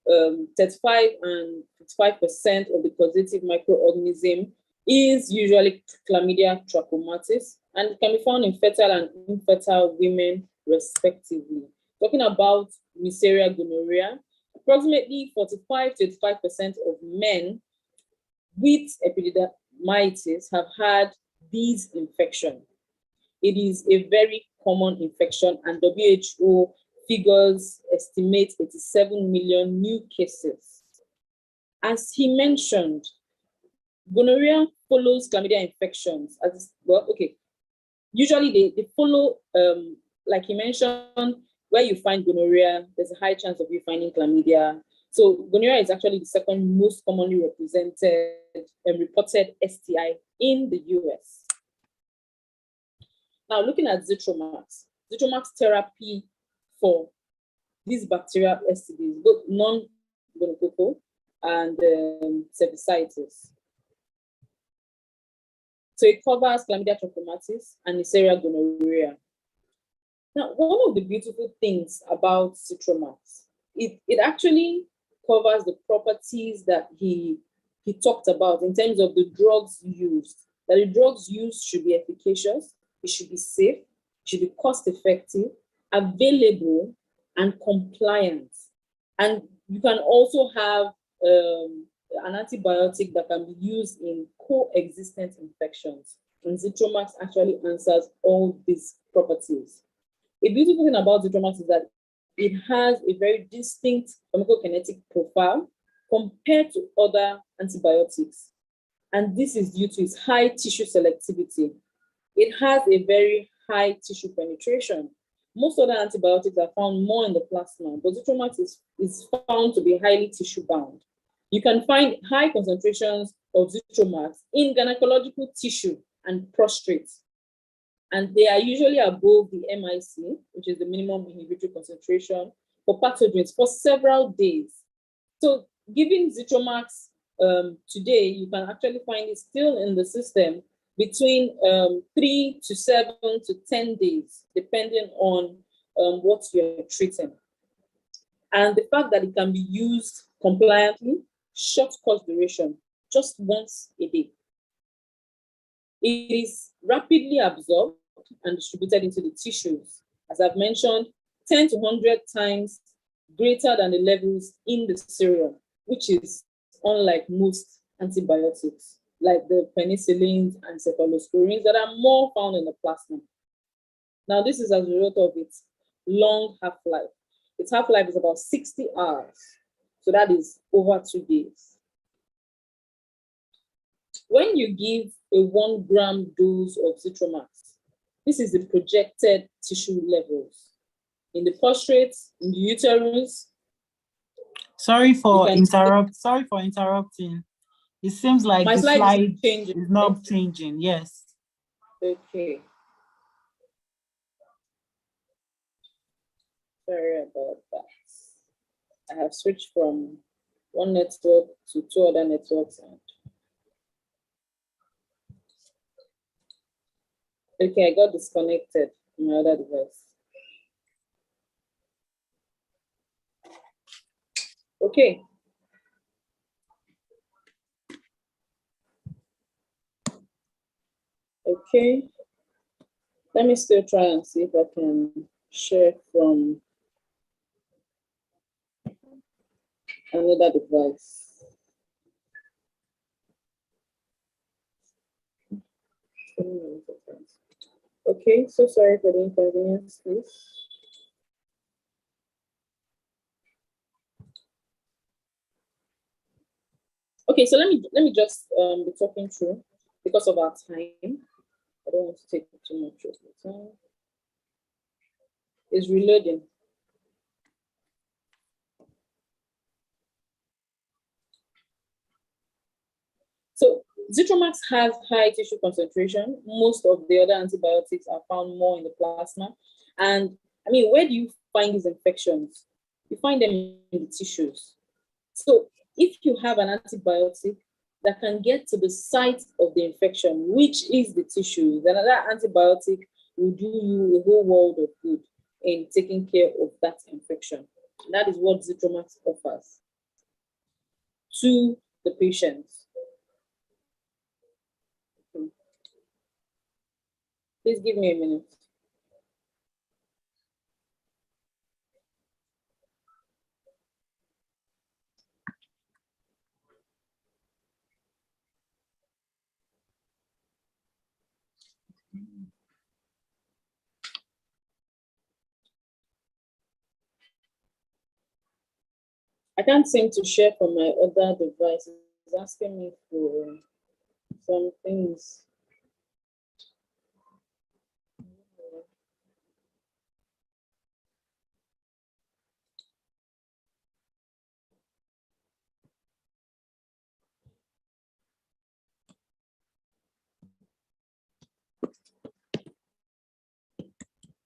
35% of the causative microorganism is usually Chlamydia trachomatis, and it can be found in fertile and infertile women, respectively. Talking about Neisseria gonorrhea, approximately 45 to 85% of men with epididymitis have had these infections. It is a very common infection, and WHO figures estimate 87 million new cases. As he mentioned, gonorrhea follows chlamydia infections as well. Okay, usually they follow, like he mentioned, where you find gonorrhea, there's a high chance of you finding chlamydia. So gonorrhea is actually the second most commonly represented and reported STI in the US. Now, looking at zithromax therapy for these bacterial STDs, both non-gonococcal and cervicitis. So it covers Chlamydia trachomatis and Neisseria gonorrhea. Now, one of the beautiful things about zithromax, it actually covers the properties that he talked about in terms of the drugs used. That the drugs used should be efficacious, it should be safe, it should be cost-effective, available, and compliant. And you can also have an antibiotic that can be used in coexistent infections. And zithromax actually answers all these properties. A beautiful thing about zithromax is that it has a very distinct pharmacokinetic profile compared to other antibiotics. And this is due to its high tissue selectivity. It has a very high tissue penetration. Most other antibiotics are found more in the plasma, but zithromax is found to be highly tissue bound. You can find high concentrations of zithromax in gynecological tissue and prostate, and they are usually above the MIC, which is the minimum inhibitory concentration, for pathogens for several days. So giving zithromax today, you can actually find it still in the system between 3 to 7 to 10 days, depending on what you're treating. And the fact that it can be used compliantly, short course duration, just once a day. It is rapidly absorbed and distributed into the tissues. As I've mentioned, 10 to 100 times greater than the levels in the serum, which is unlike most antibiotics, like the penicillins and cephalosporins that are more found in the plasma. Now, this is as a result of its long half-life. Its half-life is about 60 hours. So that is over 2 days. When you give a 1 gram dose of zithromax, this is the projected tissue levels. In the prostate, in the uterus. Sorry for interrupting. It seems like my the slide is not changing. Yes. Okay. Sorry about that. I have switched from one network to 2 other networks, and Okay, I got disconnected from my other device. Okay. Okay. Let me still try and see if I can share from another device. Okay, so sorry for the inconvenience, please. Okay, so let me just be talking through because of our time. I don't want to take too much of the time. It's reloading. So Zithromax has high tissue concentration. Most of the other antibiotics are found more in the plasma. And I mean, where do you find these infections? You find them in the tissues. So if you have an antibiotic that can get to the site of the infection, which is the tissue, then that antibiotic will do you a whole world of good in taking care of that infection. That is what Zithromax offers to the patients. Please give me a minute. I can't seem to share from my other device. It's asking me for some things.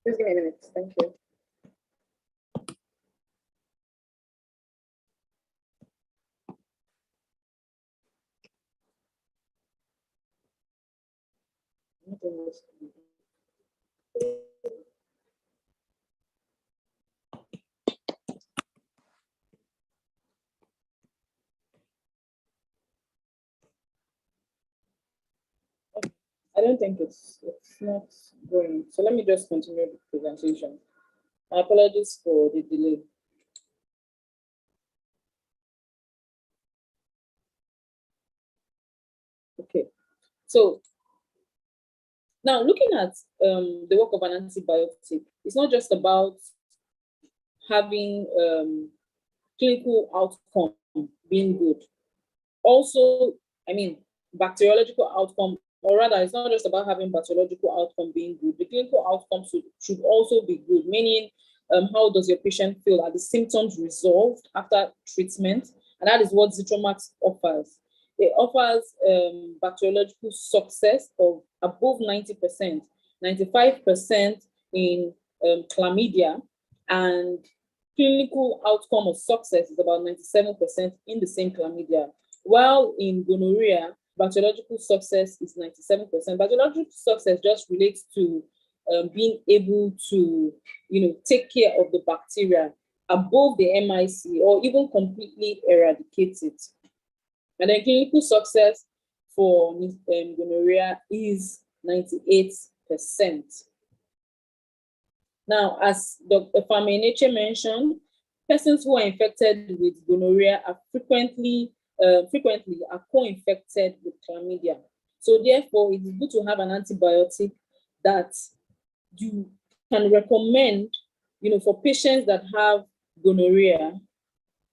Just give me a minute. Thank you. I don't think it's not going. So let me just continue the presentation. My apologies for the delay. Okay, so now looking at the work of an antibiotic, it's not just about having clinical outcome being good. Also, I mean, bacteriological outcome, or rather, it's not just about having bacteriological outcome being good. The clinical outcome should also be good, meaning how does your patient feel? Are the symptoms resolved after treatment? And that is what Zithromax offers. It offers bacteriological success of above 90%, 95% in chlamydia, and clinical outcome of success is about 97% in the same chlamydia. While in gonorrhea, bacteriological success is 97%. Bacteriological success just relates to being able to, take care of the bacteria above the MIC or even completely eradicate it. And then clinical success for gonorrhea is 98%. Now, as Dr. Fameneche mentioned, persons who are infected with gonorrhea are frequently are co-infected with chlamydia. So therefore, it is good to have an antibiotic that you can recommend, for patients that have gonorrhea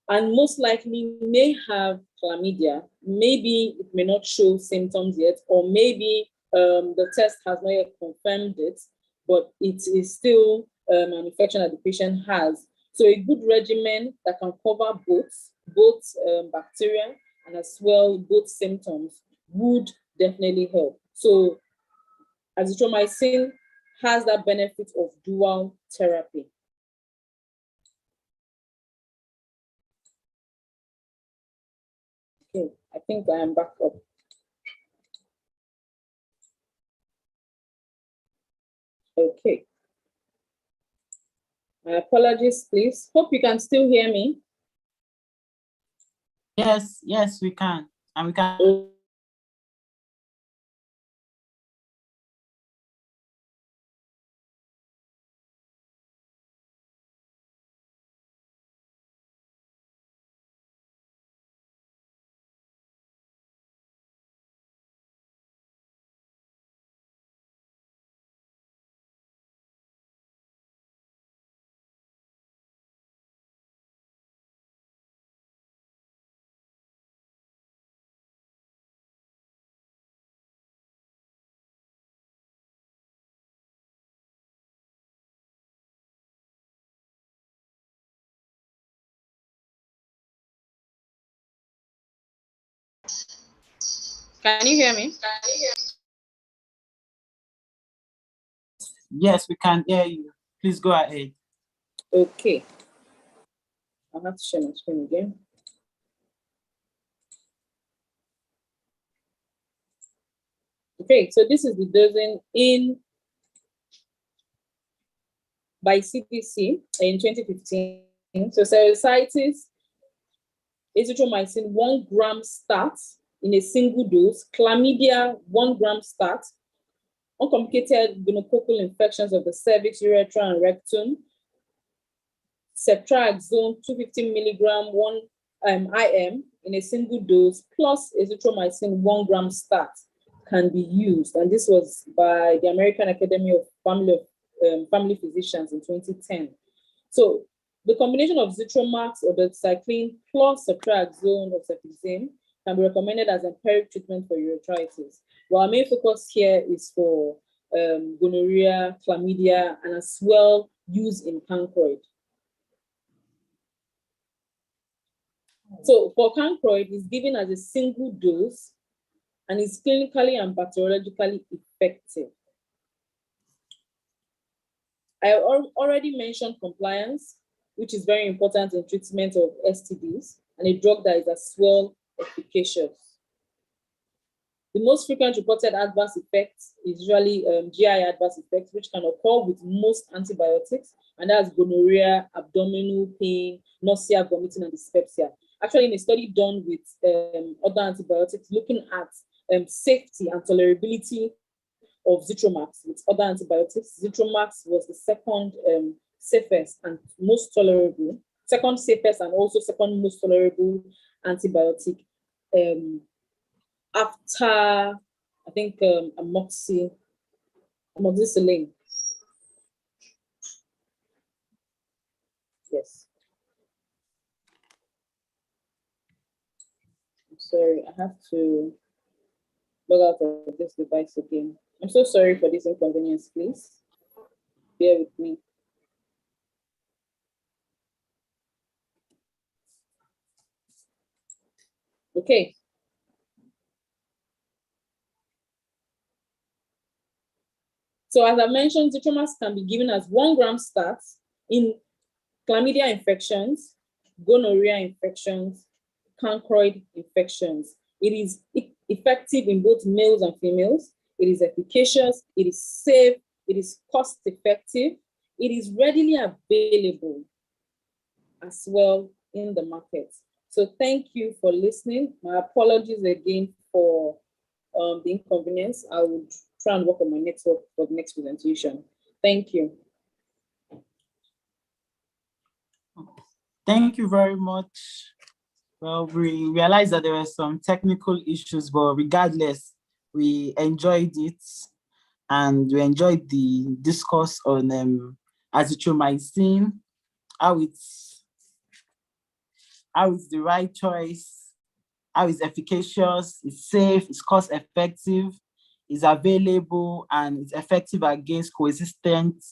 and most likely may have chlamydia. Maybe it may not show symptoms yet, or maybe the test has not yet confirmed it, but it is still an infection that the patient has. So a good regimen that can cover both bacteria and as well both symptoms would definitely help. So azithromycin has that benefit of dual therapy. Okay, I think I am back up. Okay. My apologies, please. Hope you can still hear me. Yes, we can. And we can. Can you hear me? Yes, we can hear you. Please go ahead. Okay. I'll have to share my screen again. Okay, so this is the dosing in by CDC in 2015. So serositis, azithromycin 1 gram start in a single dose, chlamydia 1 gram start, uncomplicated gonococcal infections of the cervix, urethra, and rectum, ceftriaxone 250 milligram 1 IM in a single dose, plus azithromycin 1 gram start can be used. And this was by the American Academy of Family Physicians in 2010. So the combination of Zithromax or doxycycline plus ceftriaxone or cefixime can be recommended as empiric treatment for urethritis. Well, our main focus here is for gonorrhea, chlamydia, and as well use in chancroid. So for chancroid, it's given as a single dose and is clinically and bacteriologically effective. I already mentioned compliance, which is very important in treatment of STDs, and a drug that is as well efficacious. The most frequent reported adverse effects is usually GI adverse effects, which can occur with most antibiotics, and that's gonorrhea, abdominal pain, nausea, vomiting, and dyspepsia. Actually, in a study done with other antibiotics, looking at safety and tolerability of Zithromax with other antibiotics, Zithromax was the second safest and most tolerable, second safest and also second most tolerable antibiotic after, I think, amoxicillin. Yes. I'm sorry, I have to log out of this device again. I'm so sorry for this inconvenience, please. Bear with me. Okay. So as I mentioned, Zithromax can be given as 1 gram start in chlamydia infections, gonorrhea infections, chancroid infections. It is effective in both males and females. It is efficacious, it is safe, it is cost effective, it is readily available as well in the market. So thank you for listening. My apologies again for the inconvenience. I would try and work on my network for the next presentation. Thank you. Thank you very much. Well, we realized that there were some technical issues, but regardless, we enjoyed it and we enjoyed the discourse on azithromycin, how it's the right choice, how it's efficacious, it's safe, it's cost effective, it's available, and it's effective against coexistent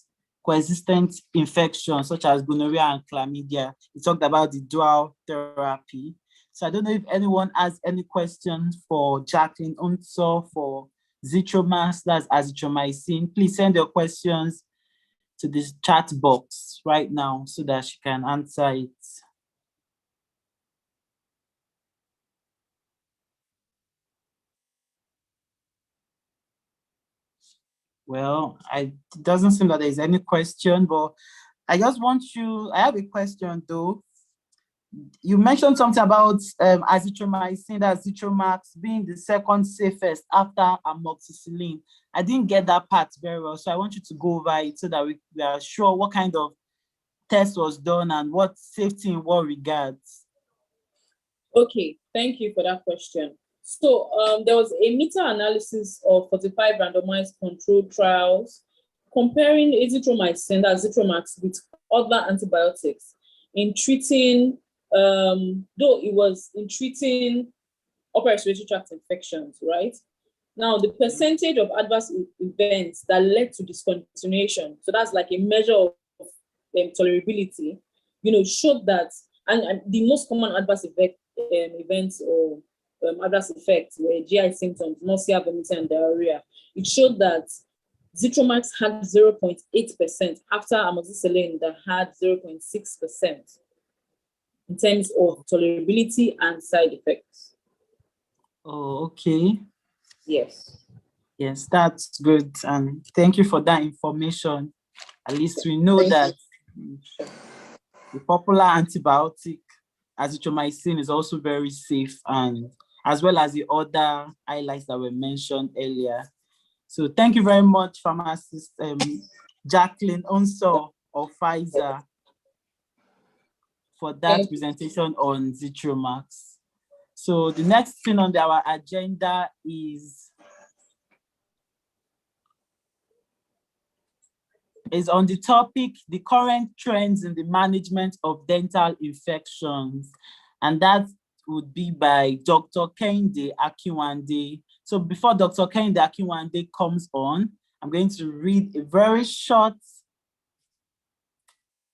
infections such as gonorrhea and chlamydia. We talked about the dual therapy. So I don't know if anyone has any questions for Jacqueline Unso for Zithromax, that's azithromycin. Please send your questions to this chat box right now so that she can answer it. Well, it doesn't seem that there is any question, but I have a question though. You mentioned something about azithromycin, that's Zitromax, being the second safest after amoxicillin. I didn't get that part very well, so I want you to go over it so that we are sure what kind of test was done and what safety in what regards. Okay, thank you for that question. So there was a meta-analysis of 45 randomized controlled trials comparing azithromycin, that's Zitromax, with other antibiotics in treating, though it was in treating upper respiratory tract infections, right? Now, the percentage of adverse events that led to discontinuation, so that's like a measure of tolerability, showed that, and the most common adverse events or adverse effects were GI symptoms, nausea, vomiting, and diarrhea. It showed that Zitromax had 0.8% after amoxicillin that had 0.6% in terms of tolerability and side effects. Oh, okay. Yes. Yes, that's good. And thank you for that information. At least we know that the popular antibiotic, azithromycin, is also very safe, and as well as the other highlights that were mentioned earlier. So thank you very much, pharmacist Jacqueline Onso of Pfizer, for that presentation on Zitromax. So the next thing on our agenda is on the topic, the current trends in the management of dental infections. And that would be by Dr. Kehinde Akinwande. So before Dr. Kehinde Akinwande comes on, I'm going to read a very short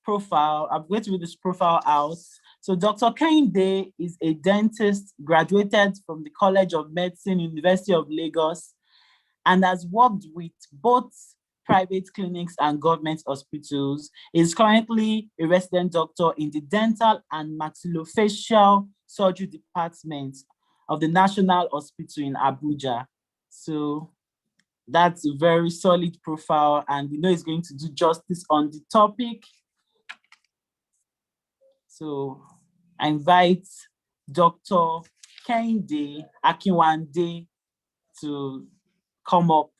profile. I'm going to read this profile out. So Dr. Kehinde is a dentist, graduated from the College of Medicine, University of Lagos, and has worked with both private clinics and government hospitals. He is currently a resident doctor in the dental and maxillofacial surgery department of the National Hospital in Abuja. So that's a very solid profile, and we know he's going to do justice on the topic. So I invite Dr. Kehinde Akinwande to come up.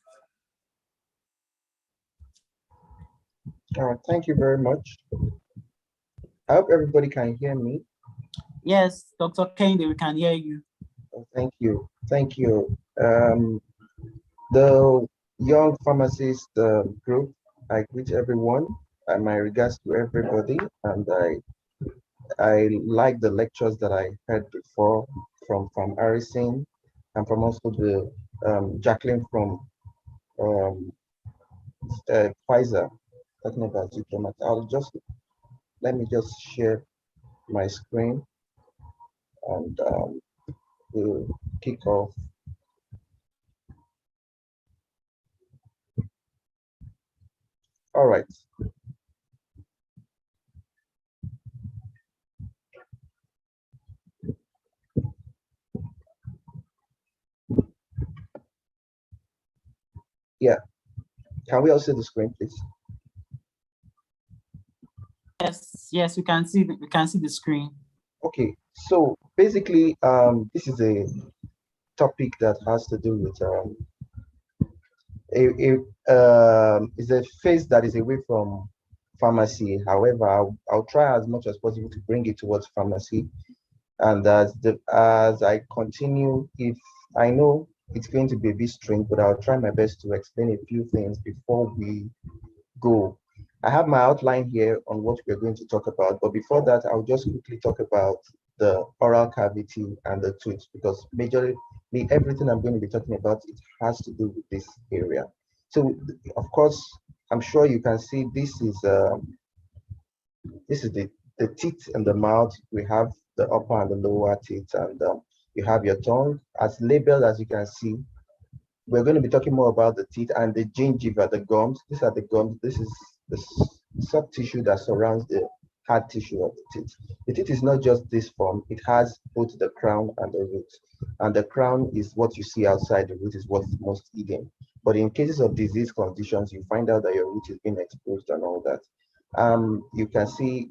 Thank you very much. I hope everybody can hear me. Yes, Dr. Kehinde, we can hear you. Thank you. Thank you. The Young Pharmacist group, I greet everyone. My regards to everybody, and I like the lectures that I heard before from Harrison and from also the Jacqueline from Pfizer, talking about Zitromax. Let me just share my screen and we'll kick off. All right. Yeah. Can we all see the screen, please? Yes, we can see the screen. Okay, so basically, this is a topic that has to do with is a phase that is away from pharmacy. However, I'll try as much as possible to bring it towards pharmacy. And as I continue, if I know it's going to be a bit strange, but I'll try my best to explain a few things before we go. I have my outline here on what we're going to talk about, but before that, I'll just quickly talk about the oral cavity and the tooth, because majorly everything I'm going to be talking about, it has to do with this area. So, of course, I'm sure you can see this is the teeth and the mouth. We have the upper and the lower teeth, and you have your tongue as labeled, as you can see. We're going to be talking more about the teeth and the gingiva, the gums. These are the gums. This is the soft tissue that surrounds the hard tissue of the teeth. The teeth is not just this form. It has both the crown and the root. And the crown is what you see outside. The root is what is most hidden. But in cases of disease conditions, you find out that your root is being exposed and all that. You can see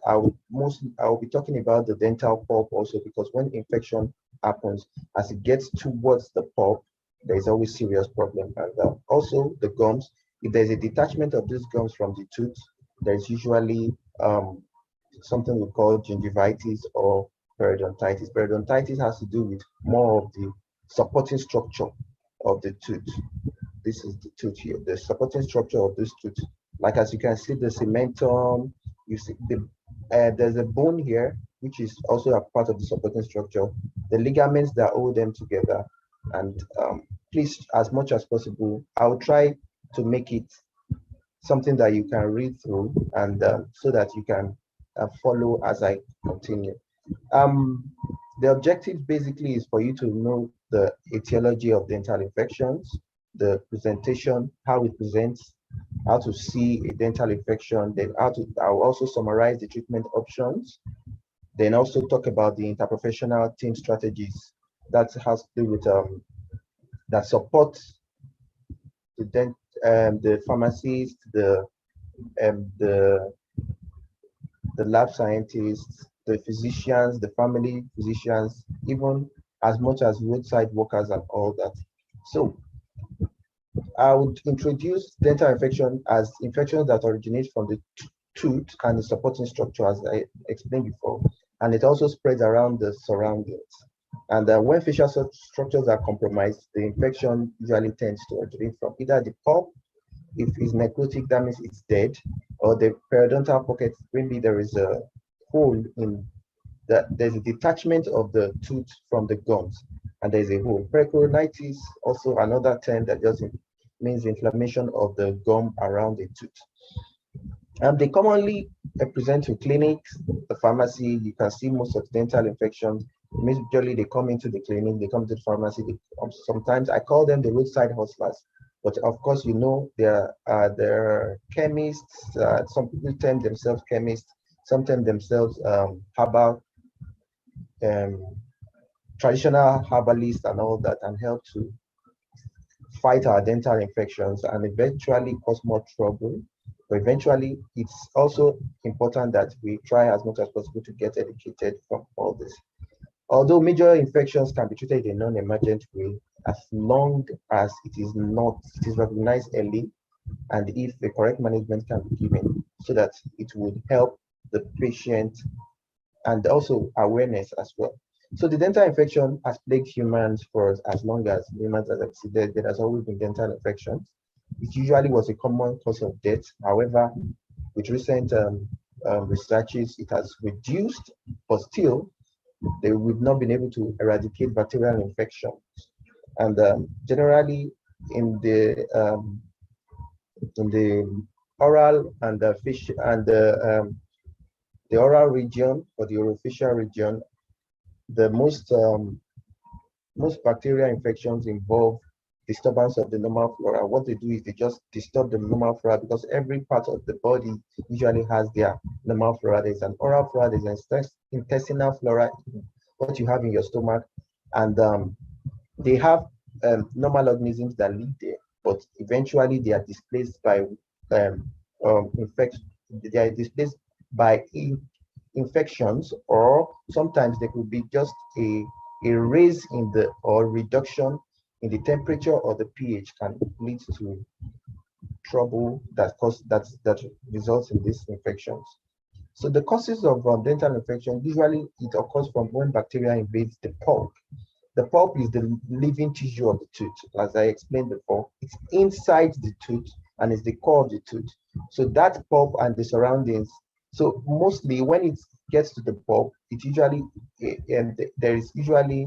I will be talking about the dental pulp also, because when infection happens, as it gets towards the pulp, there is always serious problem. And also the gums, if there's a detachment of these gums from the tooth, there's usually something we call gingivitis or periodontitis. Periodontitis has to do with more of the supporting structure of the tooth. This is the tooth here, the supporting structure of this tooth. Like as you can see, the cementum, you see there's a bone here, which is also a part of the supporting structure. The ligaments that hold them together. And please, as much as possible, I'll try to make it something that you can read through, and so that you can follow as I continue. The objective basically is for you to know the etiology of dental infections, the presentation, how it presents, how to see a dental infection, then I'll also summarize the treatment options, then also talk about the interprofessional team strategies that has to do with that support the pharmacists, the lab scientists, the physicians, the family physicians, even as much as roadside workers and all that. So I would introduce dental infection as infections that originate from the tooth and the supporting structure, as I explained before, and it also spreads around the surroundings. And when facial structures are compromised, the infection usually tends to originate from either the pulp. If it's necrotic, that means it's dead, or the periodontal pocket. Maybe there is a hole in that, there's a detachment of the tooth from the gums, and there's a hole. Pericoronitis, also another term that just means inflammation of the gum around the tooth. They commonly present to clinics, the pharmacy. You can see most of dental infections. Usually they come into the clinic, they come to the pharmacy. Sometimes I call them the roadside hustlers. But of course, you know, there are chemists. Some people term themselves chemists, some term themselves herbal, traditional herbalists and all that, and help to fight our dental infections and eventually cause more trouble. But eventually, it's also important that we try as much as possible to get educated from all this. Although major infections can be treated in a non-emergent way, as long as it is recognized early, and if the correct management can be given, so that it would help the patient, and also awareness as well. So the dental infection has plagued humans for as long as humans have existed. There has always been dental infections. It usually was a common cause of death. However, with recent researches, it has reduced, but still, we've not been able to eradicate bacterial infections. And generally, in the oral and the fish and the oral region or the orofacial region, the most bacterial infections involve disturbance of the normal flora. What they do is they just disturb the normal flora, because every part of the body usually has their normal flora. There's an oral flora, there's an intestinal flora, what you have in your stomach, and they have normal organisms that live there, but eventually they are displaced by infection. They are displaced by infections, or sometimes there could be just a raise in the or reduction in the temperature or the pH can lead to trouble that results in these infections. So the causes of dental infection, usually it occurs from when bacteria invades the pulp. The pulp is the living tissue of the tooth. As I explained before, it's inside the tooth and it's the core of the tooth. So that pulp and the surroundings. So mostly when it gets to the pulp, it usually there is usually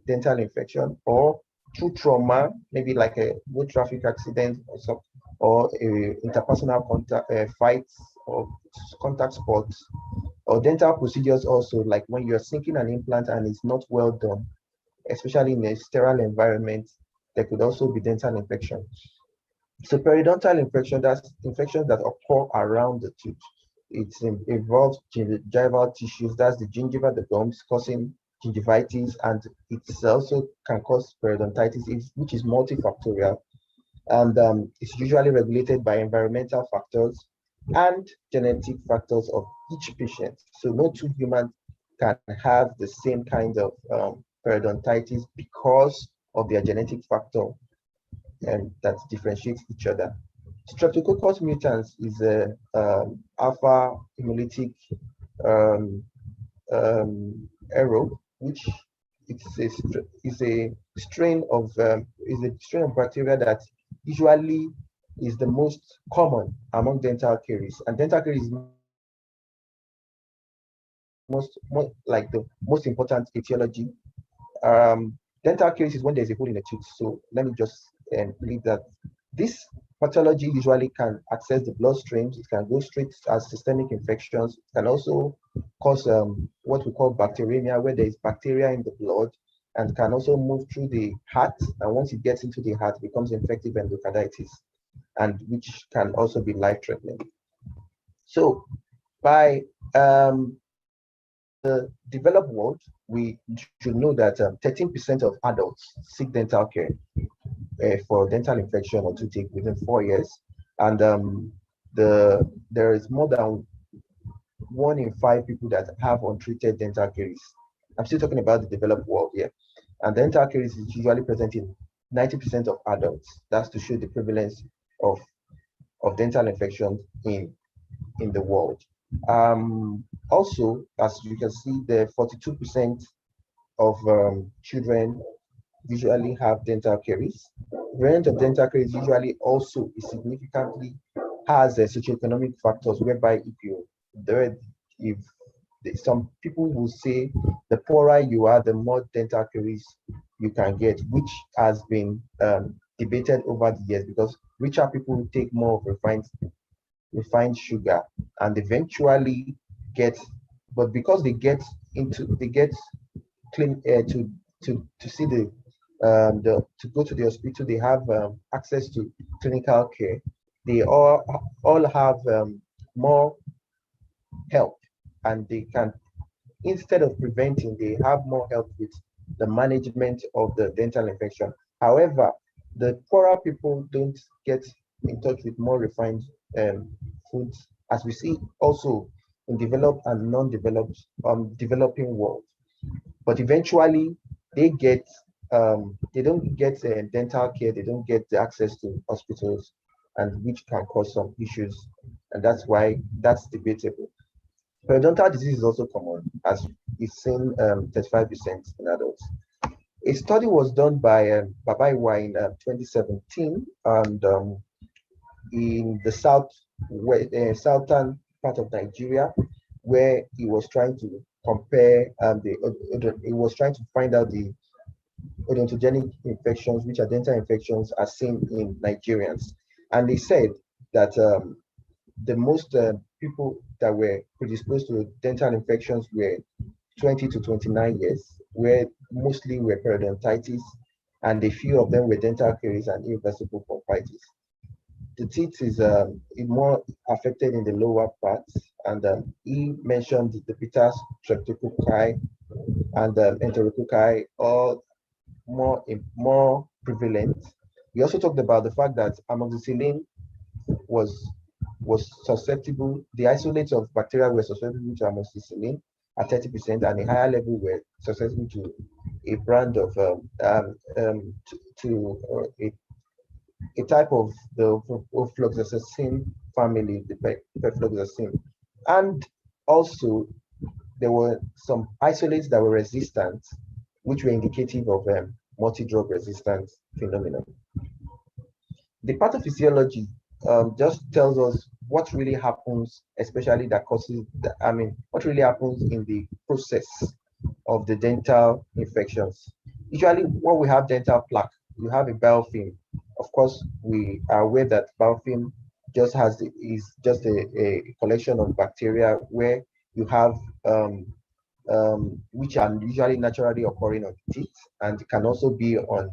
dental infection, or through trauma, maybe like a road traffic accident or something, or interpersonal contact, fights or contact sports, or dental procedures also, like when you're sinking an implant and it's not well done, especially in a sterile environment, there could also be dental infection. So periodontal infection, that's infections that occur around the tooth. It involves gingival tissues, that's the gingiva, the gums, causing gingivitis, and it also can cause periodontitis, which is multifactorial. And it's usually regulated by environmental factors and genetic factors of each patient. So no two humans can have the same kind of periodontitis because of their genetic factor and that differentiates each other. Streptococcus mutans is a alpha hemolytic um, error, which is a strain of bacteria that usually is the most common among dental caries, and dental caries is like the most important etiology. Dental caries is when there's a hole in the tooth. So let me just leave that. This pathology usually can access the bloodstreams. It can go straight as systemic infections. It can also cause what we call bacteremia, where there is bacteria in the blood, and can also move through the heart. And once it gets into the heart, it becomes infective endocarditis, and which can also be life-threatening. So by the developed world, we should know that 13% of adults seek dental care for dental infection or toothache within 4 years, and there is more than 1 in 5 people that have untreated dental caries. I'm still talking about the developed world here, and dental caries is usually present in 90% of adults. That's to show the prevalence of dental infections in the world. Also, as you can see, the 42% of children usually have dental caries. Range of dental caries usually also is significantly has socioeconomic factors whereby if some people will say the poorer you are, the more dental caries you can get, which has been debated over the years because richer people take more of refined sugar and eventually get, but because they get clean air to see the to go to the hospital, they have access to clinical care. They all have more help, and they can, instead of preventing, they have more help with the management of the dental infection. However, the poorer people don't get in touch with more refined foods, as we see also in developed and non-developed developing world. But eventually, they don't get dental care, they don't get the access to hospitals, and which can cause some issues, and that's why that's debatable. Periodontal disease is also common, as is seen 35% in adults. A study was done by Babaiwa in 2017, and in the southern part of Nigeria, where he was trying to compare he was trying to find out the odontogenic infections, which are dental infections, are seen in Nigerians, and they said that the most people that were predisposed to dental infections were 20 to 29 years, where mostly were periodontitis, and a few of them were dental caries and irreversible pulpitis. The teeth is more affected in the lower parts, and he mentioned the Peters streptococci and enterococci, all more prevalent. We also talked about the fact that amoxicillin was susceptible. The isolates of bacteria were susceptible to amoxicillin at 30%, and a higher level were susceptible to a brand of a type of the ofloxacin family, the pefloxacin. And also, there were some isolates that were resistant, which were indicative of multi-drug resistance phenomenon. The pathophysiology just tells us what really happens, especially that causes, what really happens in the process of the dental infections. Usually, when we have dental plaque, you have a biofilm. Of course, we are aware that biofilm is just a collection of bacteria where you have which are usually naturally occurring on the teeth, and can also be on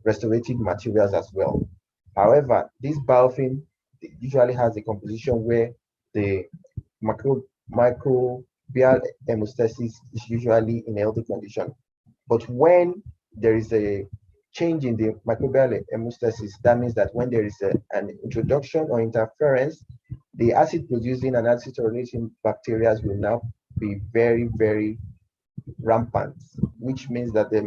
restorative materials as well. However, this biofilm usually has a composition where the microbial hemostasis is usually in a healthy condition. But when there is a change in the microbial hemostasis. That means that when there is an introduction or interference, the acid producing and acid tolerating bacteria will now be very, very rampant, which means that the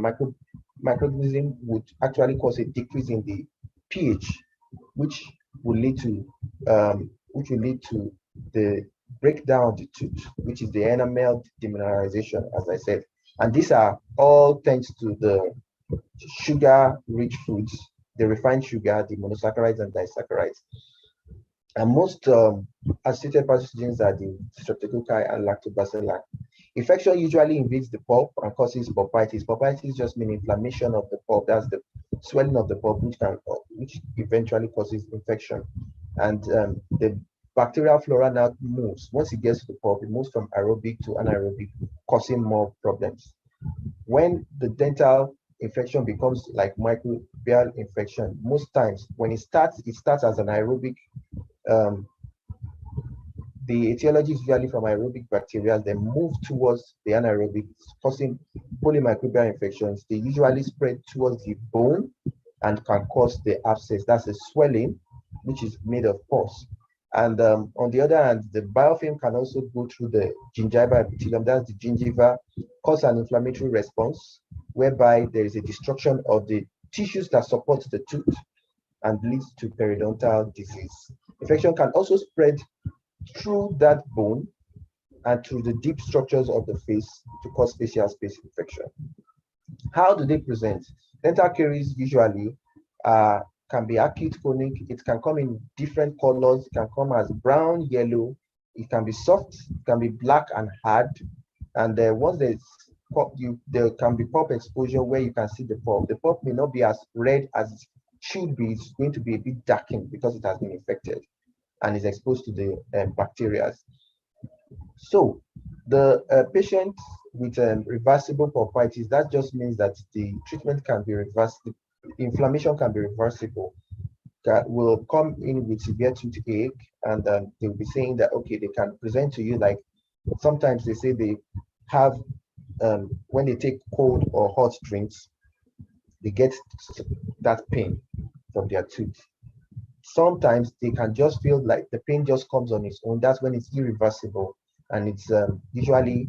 microorganism would actually cause a decrease in the pH, which will lead to the breakdown of the tooth, which is the enamel demineralization, as I said. And these are all thanks to the sugar-rich foods, the refined sugar, the monosaccharides and disaccharides. And most associated pathogens are the streptococci and lactobacilli. Infection usually invades the pulp and causes pulpitis. Pulpitis just means inflammation of the pulp. That's the swelling of the pulp, which eventually causes infection. And the bacterial flora now moves. Once it gets to the pulp, it moves from aerobic to anaerobic, causing more problems. When the dental infection becomes like microbial infection, most times when it starts as an aerobic. The etiology is usually from aerobic bacteria, then move towards the anaerobic, causing polymicrobial infections. They usually spread towards the bone and can cause the abscess. That's a swelling, which is made of pus. And on the other hand, the biofilm can also go through the gingival epithelium, that's the gingiva, cause an inflammatory response, whereby there is a destruction of the tissues that support the tooth and leads to periodontal disease. Infection can also spread through that bone and through the deep structures of the face to cause facial space infection. How do they present? Dental caries usually can be acute, chronic. It can come in different colors. It can come as brown, yellow. It can be soft. It can be black and hard. And once there can be pulp exposure where you can see the pulp. The pulp may not be as red as it should be. It's going to be a bit darkened because it has been infected and is exposed to the bacteria. So the patient with reversible pulpitis, that just means that the treatment can be reversed, the inflammation can be reversible. That will come in with severe toothache, and they'll be saying that, okay, they can present to you like, sometimes they say they have, when they take cold or hot drinks, they get that pain from their tooth. Sometimes they can just feel like the pain just comes on its own. That's when it's irreversible, and it's usually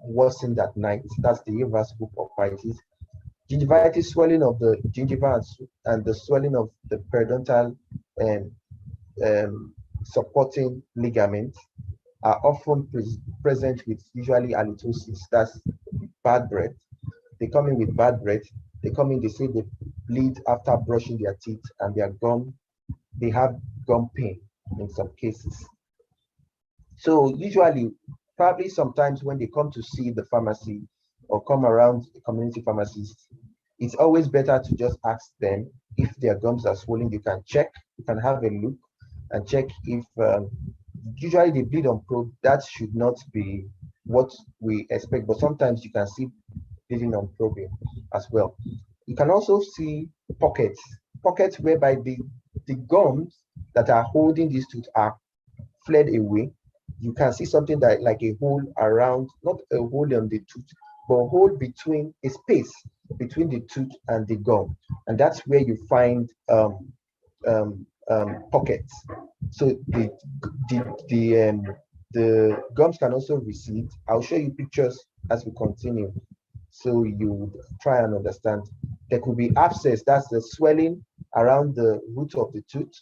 worsened at night. That's the irreversible pulpitis. Gingivitis, swelling of the gingiva and the swelling of the periodontal supporting ligaments are often present with usually halitosis. That's bad breath. They come in with bad breath. They come in, they say they bleed after brushing their teeth, and their gum, they have gum pain in some cases. So usually, probably sometimes when they come to see the pharmacy or come around the community pharmacists, it's always better to just ask them if their gums are swollen. You can check, you can have a look and check if, usually they bleed on probe. That should not be what we expect, but sometimes you can see bleeding on probing as well. You can also see pockets whereby the gums that are holding these tooth are fled away. You can see something that like a hole around, not a hole on the tooth, but a hole between, a space between the tooth and the gum, and that's where you find pockets. So the gums can also recede. I'll show you pictures as we continue, so you try and understand. There could be abscess, that's the swelling around the root of the tooth.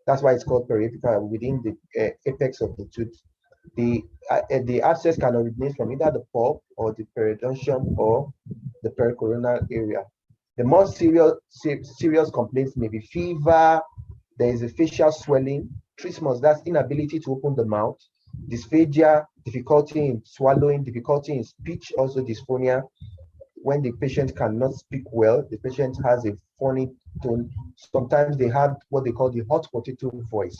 That's why it's called periapical, within the apex of the tooth. The abscess can originate from either the pulp or the periodontium or the pericoronal area. The more serious complaints may be fever, there is a facial swelling, trismus, that's inability to open the mouth, dysphagia, difficulty in swallowing, difficulty in speech, also dysphonia. When the patient cannot speak well, the patient has a funny tone. Sometimes they have what they call the hot potato voice,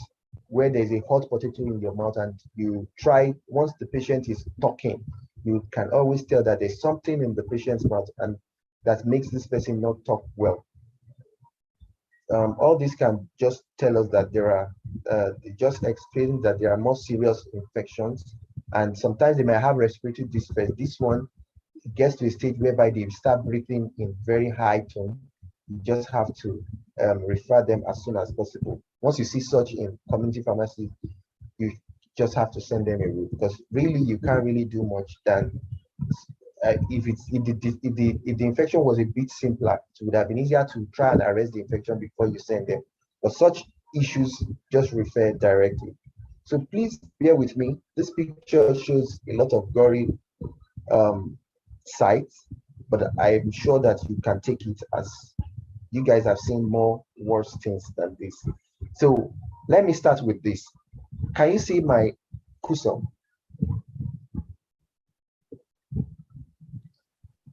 where there's a hot potato in your mouth, and you try, once the patient is talking, you can always tell that there's something in the patient's mouth and that makes this person not talk well. All this can just tell us that there are, just explain that there are more serious infections, and sometimes they may have respiratory distress. This one gets to a stage whereby they start breathing in very high tone, you just have to refer them as soon as possible. Once you see such in community pharmacy, you just have to send them away, because really you can't really do much than if the infection was a bit simpler, it would have been easier to try and arrest the infection before you send them. But such issues just refer directly. So please bear with me. This picture shows a lot of gory sites, but I'm sure that you can take it as you guys have seen more worse things than this. So let me start with this. Can you see my cursor?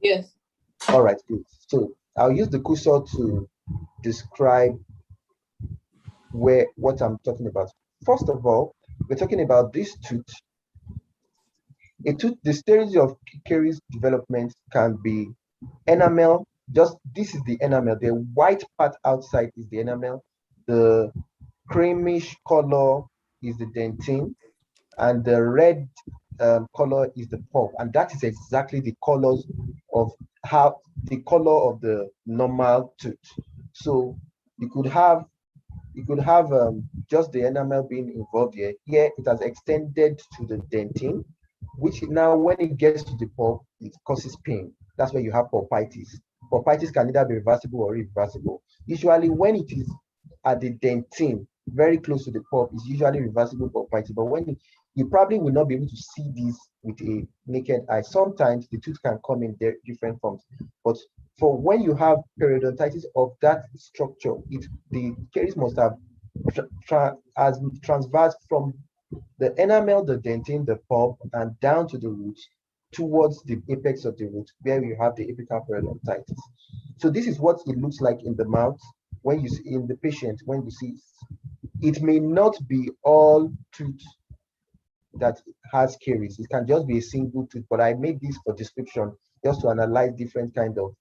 Yes. All right, good. So I'll use the cursor to describe what I'm talking about. First of all, we're talking about this tooth. A tooth, the stage of caries development can be enamel. Just this is the enamel. The white part outside is the enamel. The creamish color is the dentine, and the red color is the pulp. And that is exactly the colors of the color of the normal tooth. So you could have just the enamel being involved here. Here it has extended to the dentine, which now when it gets to the pulp, it causes pain. That's where you have pulpitis. Pulpitis can either be reversible or irreversible. Usually when it is at the dentine, very close to the pulp, is usually reversible pulpitis. But when you probably will not be able to see this with a naked eye. Sometimes the tooth can come in different forms. But for when you have periodontitis of that structure, the caries must have transversed from the enamel, the dentine, the pulp, and down to the roots towards the apex of the root, where you have the apical periodontitis. So this is what it looks like in the mouth when you see in the patient, when you see it may not be all tooth that has caries. It can just be a single tooth, but I made this for description just to analyze different kind of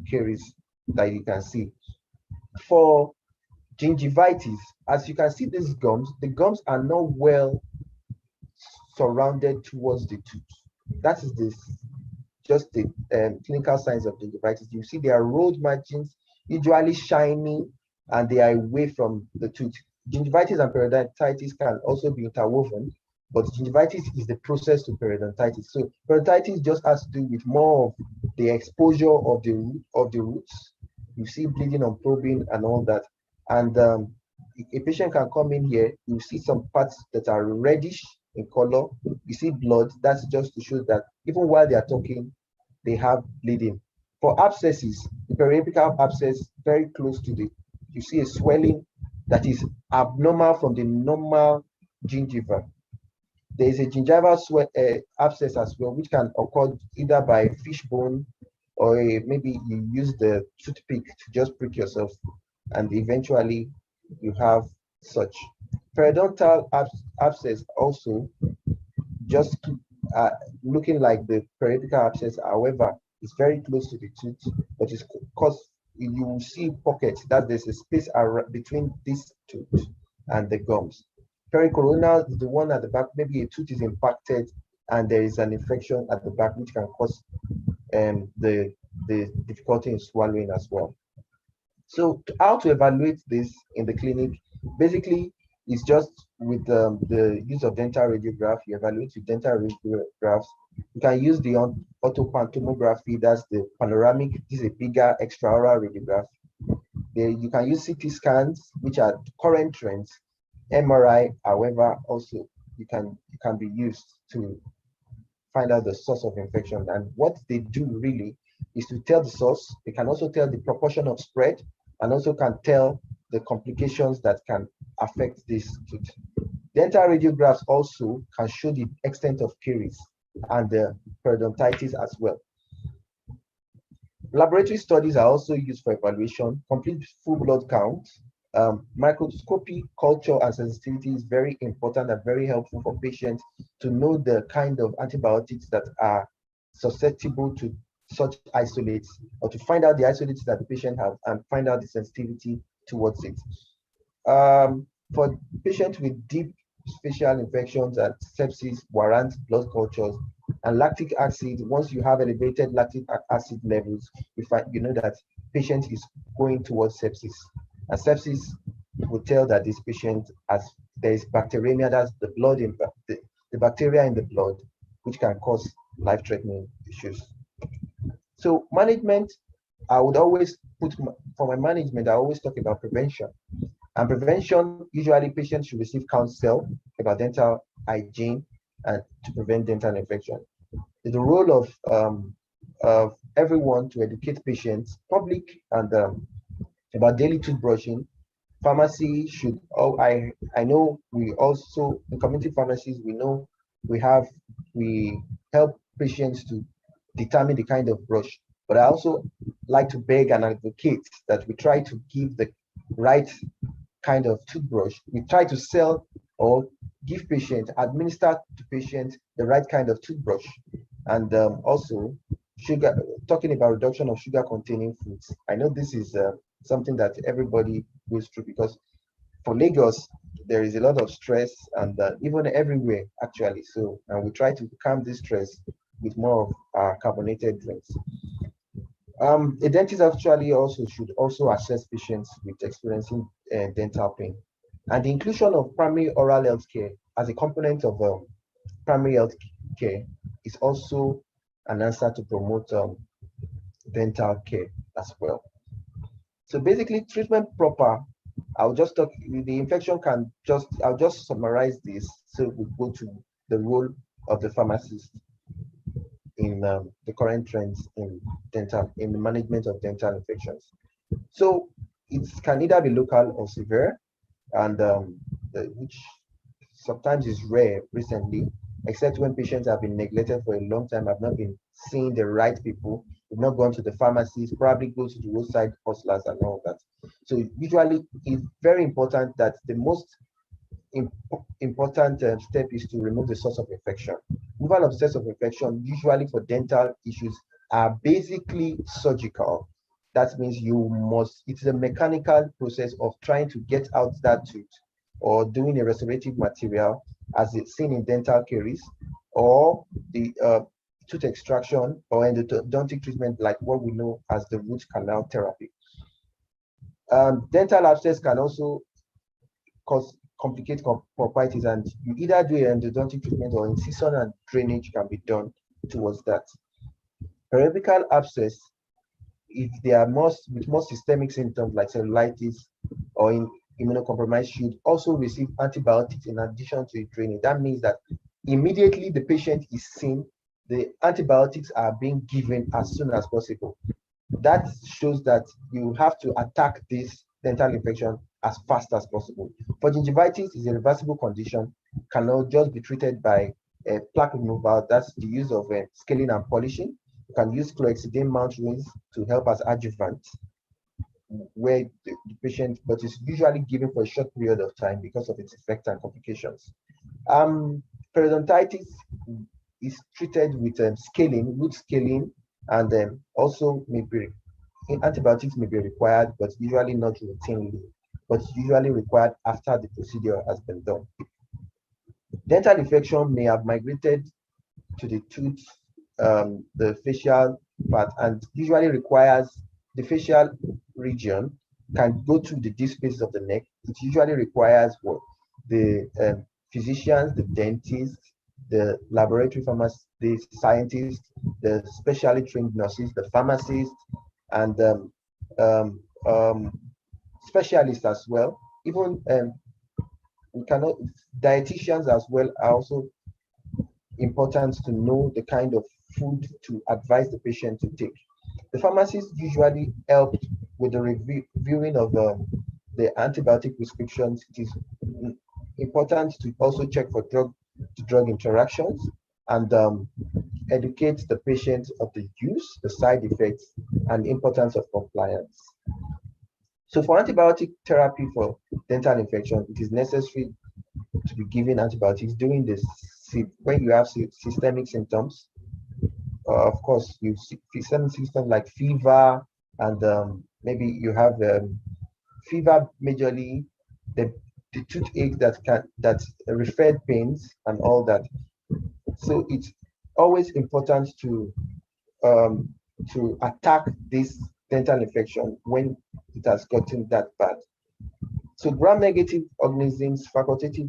caries that you can see. For gingivitis, as you can see, these gums, the gums are not well surrounded towards the tooth. That is just the clinical signs of gingivitis. You see there are rolled margins, usually shiny, and they are away from the tooth. Gingivitis and periodontitis can also be interwoven, but gingivitis is the process to periodontitis. So periodontitis just has to do with more of the exposure of the roots. You see bleeding on probing and all that. And a patient can come in here, you see some parts that are reddish in color, you see blood. That's just to show that even while they are talking, they have bleeding. For abscesses, the periapical abscess very close to you see a swelling that is abnormal from the normal gingiva. There is a gingival abscess as well, which can occur either by fishbone or maybe you use the toothpick to just prick yourself, and eventually you have such. Periodontal abscess also just looking like the periapical abscess. However, it's very close to the tooth, but it's because you will see pockets that there's a space between this tooth and the gums. Pericoronal is the one at the back. Maybe a tooth is impacted and there is an infection at the back, which can cause the difficulty in swallowing as well. So how to evaluate this in the clinic? Basically, it's just with the use of dental radiograph. You evaluate with dental radiographs. You can use the orthopantomography. That's the panoramic. This is a bigger extraoral radiograph. You can use CT scans, which are current trends. MRI, however, also you can be used to find out the source of infection. And what they do really is to tell the source. They can also tell the proportion of spread, and also can tell the complications that can affect this tooth. Dental radiographs also can show the extent of caries and the periodontitis as well. Laboratory studies are also used for evaluation. Complete full blood count. Microscopy, culture, and sensitivity is very important and very helpful for patients to know the kind of antibiotics that are susceptible to such isolates, or to find out the isolates that the patient has and find out the sensitivity towards it. For patients with deep facial infections and sepsis warrant blood cultures, And lactic acid, once you have elevated lactic acid levels, you know that patient is going towards sepsis. And sepsis will tell that this patient there is bacteremia, that's the blood the bacteria in the blood, which can cause life-threatening issues. So management, I would always for my management, I always talk about prevention. And prevention, usually patients should receive counsel about dental hygiene and to prevent dental infection. The role of everyone to educate patients, public, and about daily toothbrushing. Pharmacy should, I know we also, in community pharmacies, we know we help patients to determine the kind of brush. But I also like to beg and advocate that we try to give the right kind of toothbrush. We try to sell or give patients, administer to patients the right kind of toothbrush. And also, sugar, talking about reduction of sugar containing foods. I know this is something that everybody goes through, because for Lagos, there is a lot of stress, and even everywhere actually. So, and we try to calm this stress with more of carbonated drinks. A dentist actually should also assess patients with experiencing dental pain. And the inclusion of primary oral health care as a component of primary health care is also an answer to promote dental care as well. So basically, treatment proper, I'll just talk, the infection I'll just summarize this. So we go to the role of the pharmacist in the current trends in the management of dental infections. So it can either be local or severe, and which sometimes is rare recently, except when patients have been neglected for a long time, have not been seeing the right people, have not gone to the pharmacies, probably go to the roadside hustlers and all that. So usually it's very important that the most important step is to remove the source of infection. Removal of the source of infection, usually for dental issues, are basically surgical. That means it's a mechanical process of trying to get out that tooth, or doing a restorative material as it's seen in dental caries, or the tooth extraction, or endodontic treatment like what we know as the root canal therapy. Dental abscess can also complicate pulpitis, and you either do an endodontic treatment or incision and drainage can be done towards that. Periapical abscess, if they are with more systemic symptoms like cellulitis or immunocompromised, should also receive antibiotics in addition to drainage. That means that immediately the patient is seen, the antibiotics are being given as soon as possible. That shows that you have to attack this dental infection as fast as possible. For gingivitis, is a reversible condition, cannot just be treated by plaque removal. That's the use of scaling and polishing. You can use chlorhexidine mount rings to help as adjuvant, where the patient, but it's usually given for a short period of time because of its effect and complications. Periodontitis is treated with scaling, root scaling, and also maybe antibiotics may be required, but usually not routinely, but usually required after the procedure has been done. Dental infection may have migrated to the tooth, the facial part, and usually requires the facial region can go to the deep spaces of the neck. It usually requires what the physicians, the dentists, the laboratory pharmacists, the scientists, the specially trained nurses, the pharmacists, and specialists as well. Even we cannot dietitians as well are also important to know the kind of food to advise the patient to take. The pharmacist usually help with the reviewing of the antibiotic prescriptions. It is important to also check for drug-to-drug interactions and educate the patient of the use, the side effects, and importance of compliance. So for antibiotic therapy for dental infection, it is necessary to be given antibiotics during this when you have systemic symptoms. Of course, you see systemic symptoms like fever, and maybe you have fever, majorly the toothache that referred pains and all that. So it's always important to attack this dental infection when it has gotten that bad. So gram-negative organisms, facultative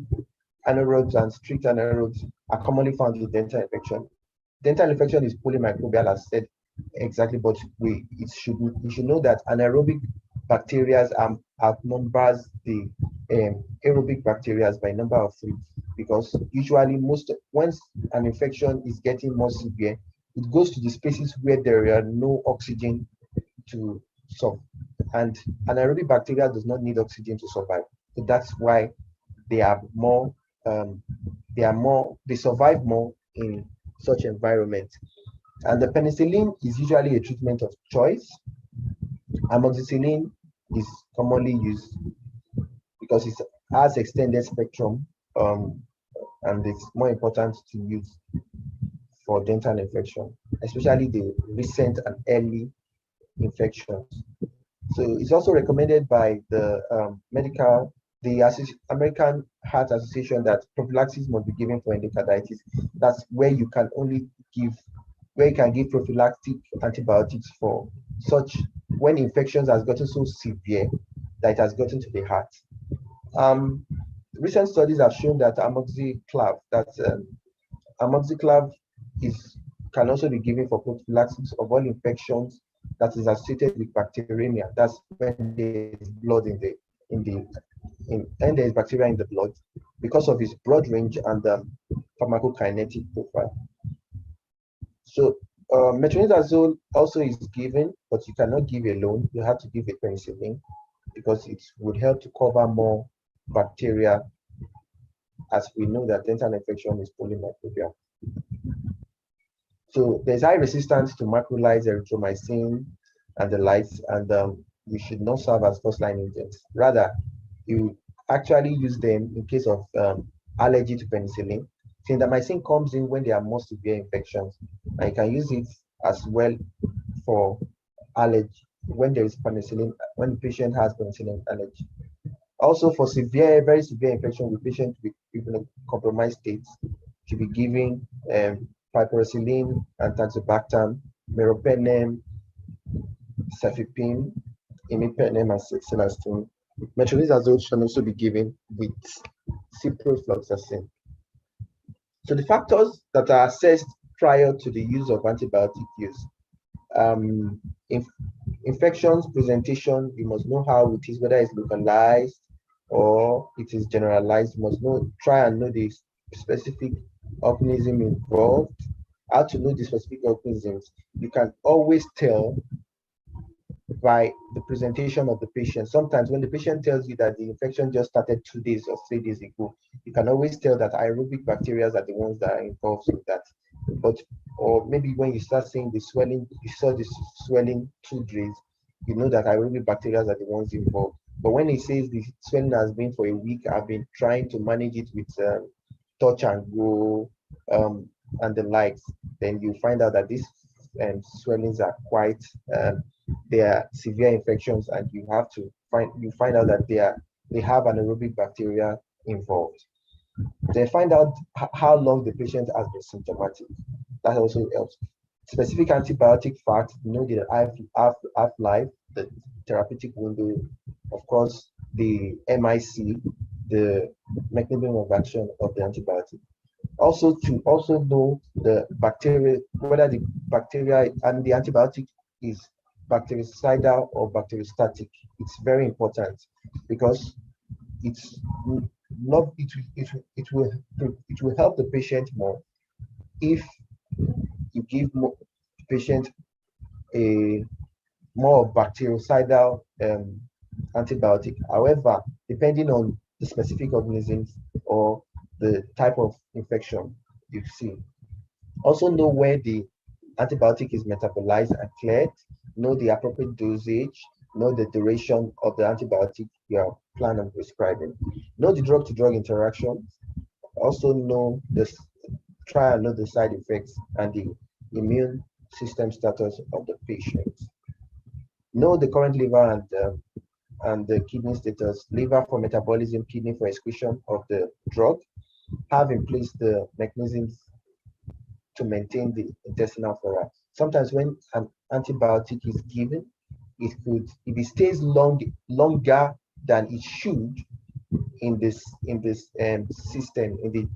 anaerobes, and strict anaerobes are commonly found in dental infection. Dental infection is polymicrobial, as said exactly, but we should know that anaerobic bacteria outnumbers the aerobic bacteria by number of 3, because usually once an infection is getting more severe, it goes to the spaces where there are no oxygen to survive, and anaerobic bacteria does not need oxygen to survive. So that's why they are more they survive more in such environment. And the penicillin is usually a treatment of choice. Amoxicillin is commonly used because it has extended spectrum, and it's more important to use for dental infection, especially the recent and early infections. So it's also recommended by the American Heart Association that prophylaxis must be given for endocarditis. That's where you can give prophylactic antibiotics for such when infections has gotten so severe that it has gotten to the heart. Recent studies have shown that amoxiclav can also be given for prophylaxis of all infections that is associated with bacteremia. That's when there is blood and there is bacteria in the blood, because of its broad range and pharmacokinetic profile. So metronidazole also is given, but you cannot give alone. You have to give a penicillin because it would help to cover more bacteria, as we know that dental infection is polymicrobial. So there's high resistance to macrolides, erythromycin, and the likes, and we should not serve as first-line agents. Rather, you actually use them in case of allergy to penicillin. Clindamycin comes in when there are more severe infections, and you can use it as well for allergy when there is penicillin, when the patient has penicillin allergy. Also, for very severe infection with patients with immunocompromised states, to be given piperacillin and tazobactam, meropenem, cefepime, imipenem, and celestine. Metronidazole should also be given with ciprofloxacin. So the factors that are assessed prior to the use of antibiotic use. Infections presentation, you must know how it is, whether it's localized or it is generalized. You must try and know the specific organism involved. How to know the specific organisms? You can always tell by the presentation of the patient. Sometimes when the patient tells you that the infection just started 2 days or 3 days ago, you can always tell that aerobic bacteria are the ones that are involved with that. Or maybe when you start seeing the swelling, you saw this swelling 2 days, you know that aerobic bacteria are the ones involved. But when he says the swelling has been for a week, I've been trying to manage it with touch and go and the likes, then you find out that these swellings are quite they are severe infections, and you find out that they have anaerobic bacteria involved. Then find out how long the patient has been symptomatic. That also helps. Specific antibiotic facts, know the half-life, the therapeutic window, of course, the MIC, the mechanism of action of the antibiotic. Also to know the bacteria, whether the bacteria and the antibiotic is bactericidal or bacteriostatic. It's very important because it will help the patient more if you give the patient a more bactericidal antibiotic. However, depending on the specific organisms or the type of infection you see. Also know where the antibiotic is metabolized and cleared, know the appropriate dosage, know the duration of the antibiotic you are planning on prescribing, know the drug-to-drug interactions, also try and know the side effects and the immune system status of the patient. Know the current liver and the kidney status, liver for metabolism, kidney for excretion of the drug. Have in place the mechanisms to maintain the intestinal flora. Sometimes when an antibiotic is given, it could, if it stays longer than it should in this system, in the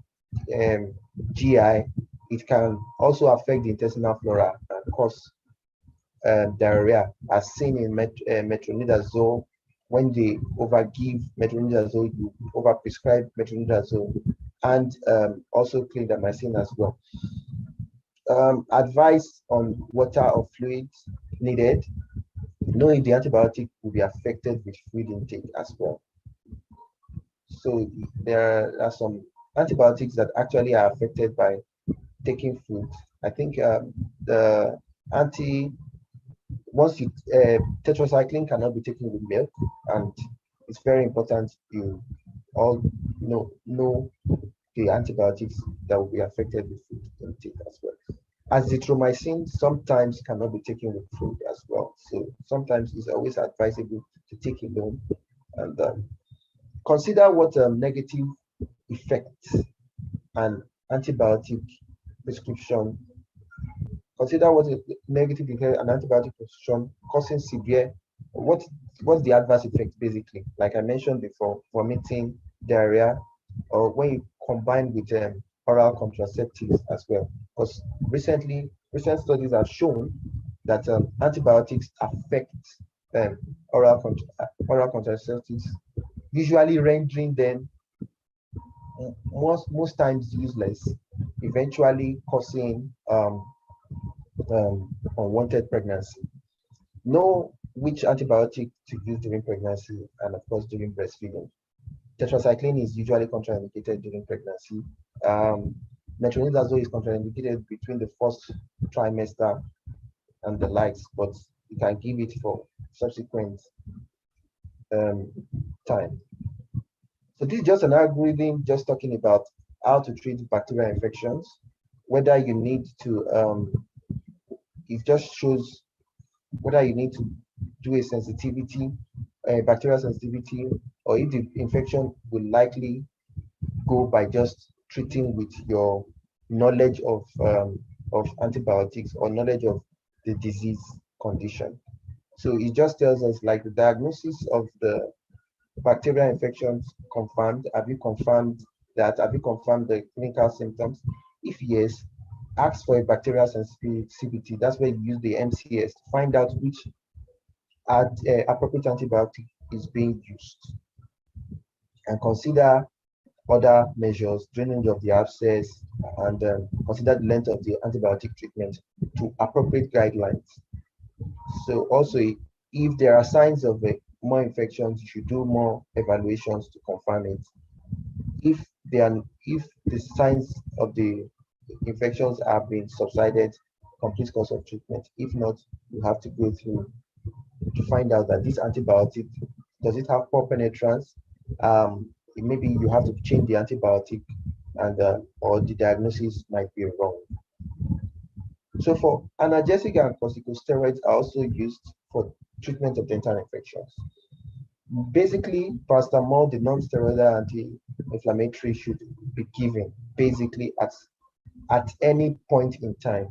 GI, it can also affect the intestinal flora and cause diarrhea, as seen in metronidazole. When they overgive metronidazole, you overprescribe metronidazole, and also clindamycin as well. Advice on water or fluids needed, knowing the antibiotic will be affected with fluid intake as well. So there are some antibiotics that actually are affected by taking food. I think the tetracycline cannot be taken with milk, and it's very important you all know the antibiotics that will be affected with food intake as well. Azithromycin sometimes cannot be taken with food as well. So sometimes it's always advisable to take it alone. And consider what negative effects an antibiotic prescription. Consider what a negative effect an antibiotic prescription causing severe. What's the adverse effect basically? Like I mentioned before, vomiting, diarrhea, or when you combine with oral contraceptives as well. Because recent studies have shown that antibiotics affect oral contraceptives, usually rendering them most times useless, eventually causing unwanted pregnancy. Know which antibiotic to use during pregnancy and of course during breastfeeding. Tetracycline is usually contraindicated during pregnancy. Metronidazole is contraindicated between the first trimester and the likes, but you can give it for subsequent time. So this is just an algorithm just talking about how to treat bacterial infections, whether you need to, it just shows whether you need to do a sensitivity, bacterial sensitivity, or if the infection will likely go by just treating with your knowledge of antibiotics or knowledge of the disease condition. So it just tells us like the diagnosis of the bacterial infections confirmed. Have you confirmed that? Have you confirmed the clinical symptoms? If yes, ask for a bacterial sensitivity. That's where you use the MCS to find out which appropriate antibiotic is being used, and consider other measures, drainage of the abscess, and consider the length of the antibiotic treatment to appropriate guidelines. So also, if there are signs of more infections, you should do more evaluations to confirm it. If the signs of the infections have been subsided, complete course of treatment. If not, you have to go through to find out that this antibiotic, does it have poor penetrance? Maybe you have to change the antibiotic, and or the diagnosis might be wrong. So for analgesic and corticosteroids are also used for treatment of dental infections. Basically, paracetamol, the non-steroidal anti-inflammatory, should be given basically at any point in time.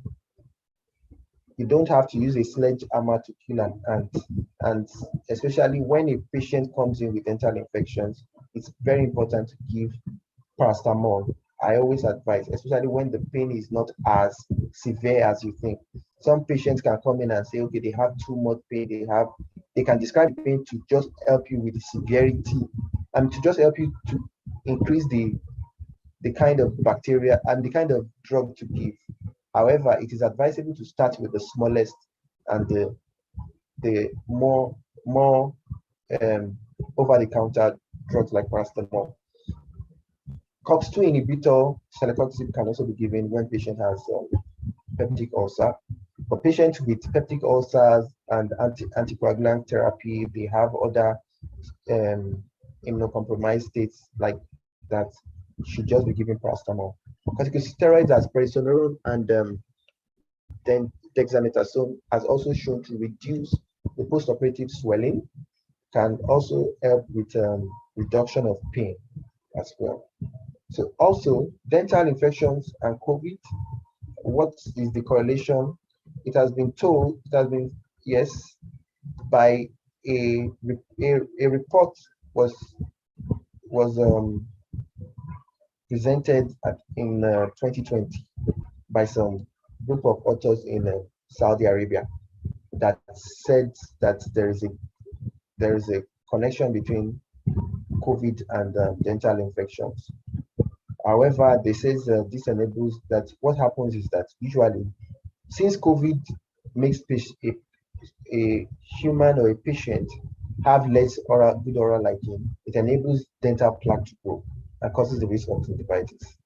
You don't have to use a sledgehammer to kill an ant. And especially when a patient comes in with dental infections, it's very important to give paracetamol. I always advise, especially when the pain is not as severe as you think. Some patients can come in and say, okay, they have too much pain. They can describe the pain to just help you with the severity, and to just help you to increase the kind of bacteria and the kind of drug to give. However, it is advisable to start with the smallest and the more over-the-counter drugs like paracetamol. COX-2 inhibitor, celecoxib, can also be given when patient has peptic ulcer. For patients with peptic ulcers and anticoagulant therapy, they have other immunocompromised states like that, should just be given paracetamol. Corticosteroids as presonerone and then dexamethasone has also shown to reduce the post-operative swelling, can also help with reduction of pain as well. So also dental infections and COVID, what is the correlation? It has been told, it has been, yes, by a report was presented in 2020 by some group of authors in Saudi Arabia that said that there is a connection between COVID and dental infections. However, they say this enables that what happens is that usually, since COVID makes a human or a patient have less good oral hygiene, it enables dental plaque to grow and causes the risk of gingivitis.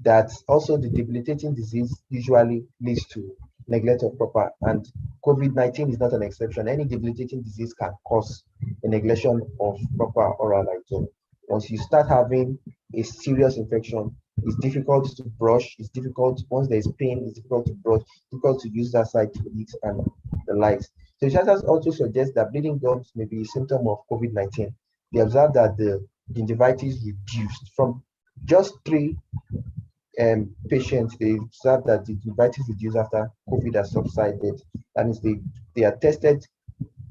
That also the debilitating disease usually leads to neglect of proper, and COVID-19 is not an exception. Any debilitating disease can cause a neglection of proper oral hygiene. Once you start having a serious infection, it's difficult to brush, it's difficult, once there's pain, it's difficult to brush, difficult to use that side to eat and the likes. So researchers also suggest that bleeding gums may be a symptom of COVID-19. They observed that the gingivitis reduced from just 3 patients. They observed that the gingivitis reduced after COVID has subsided. That means they have tested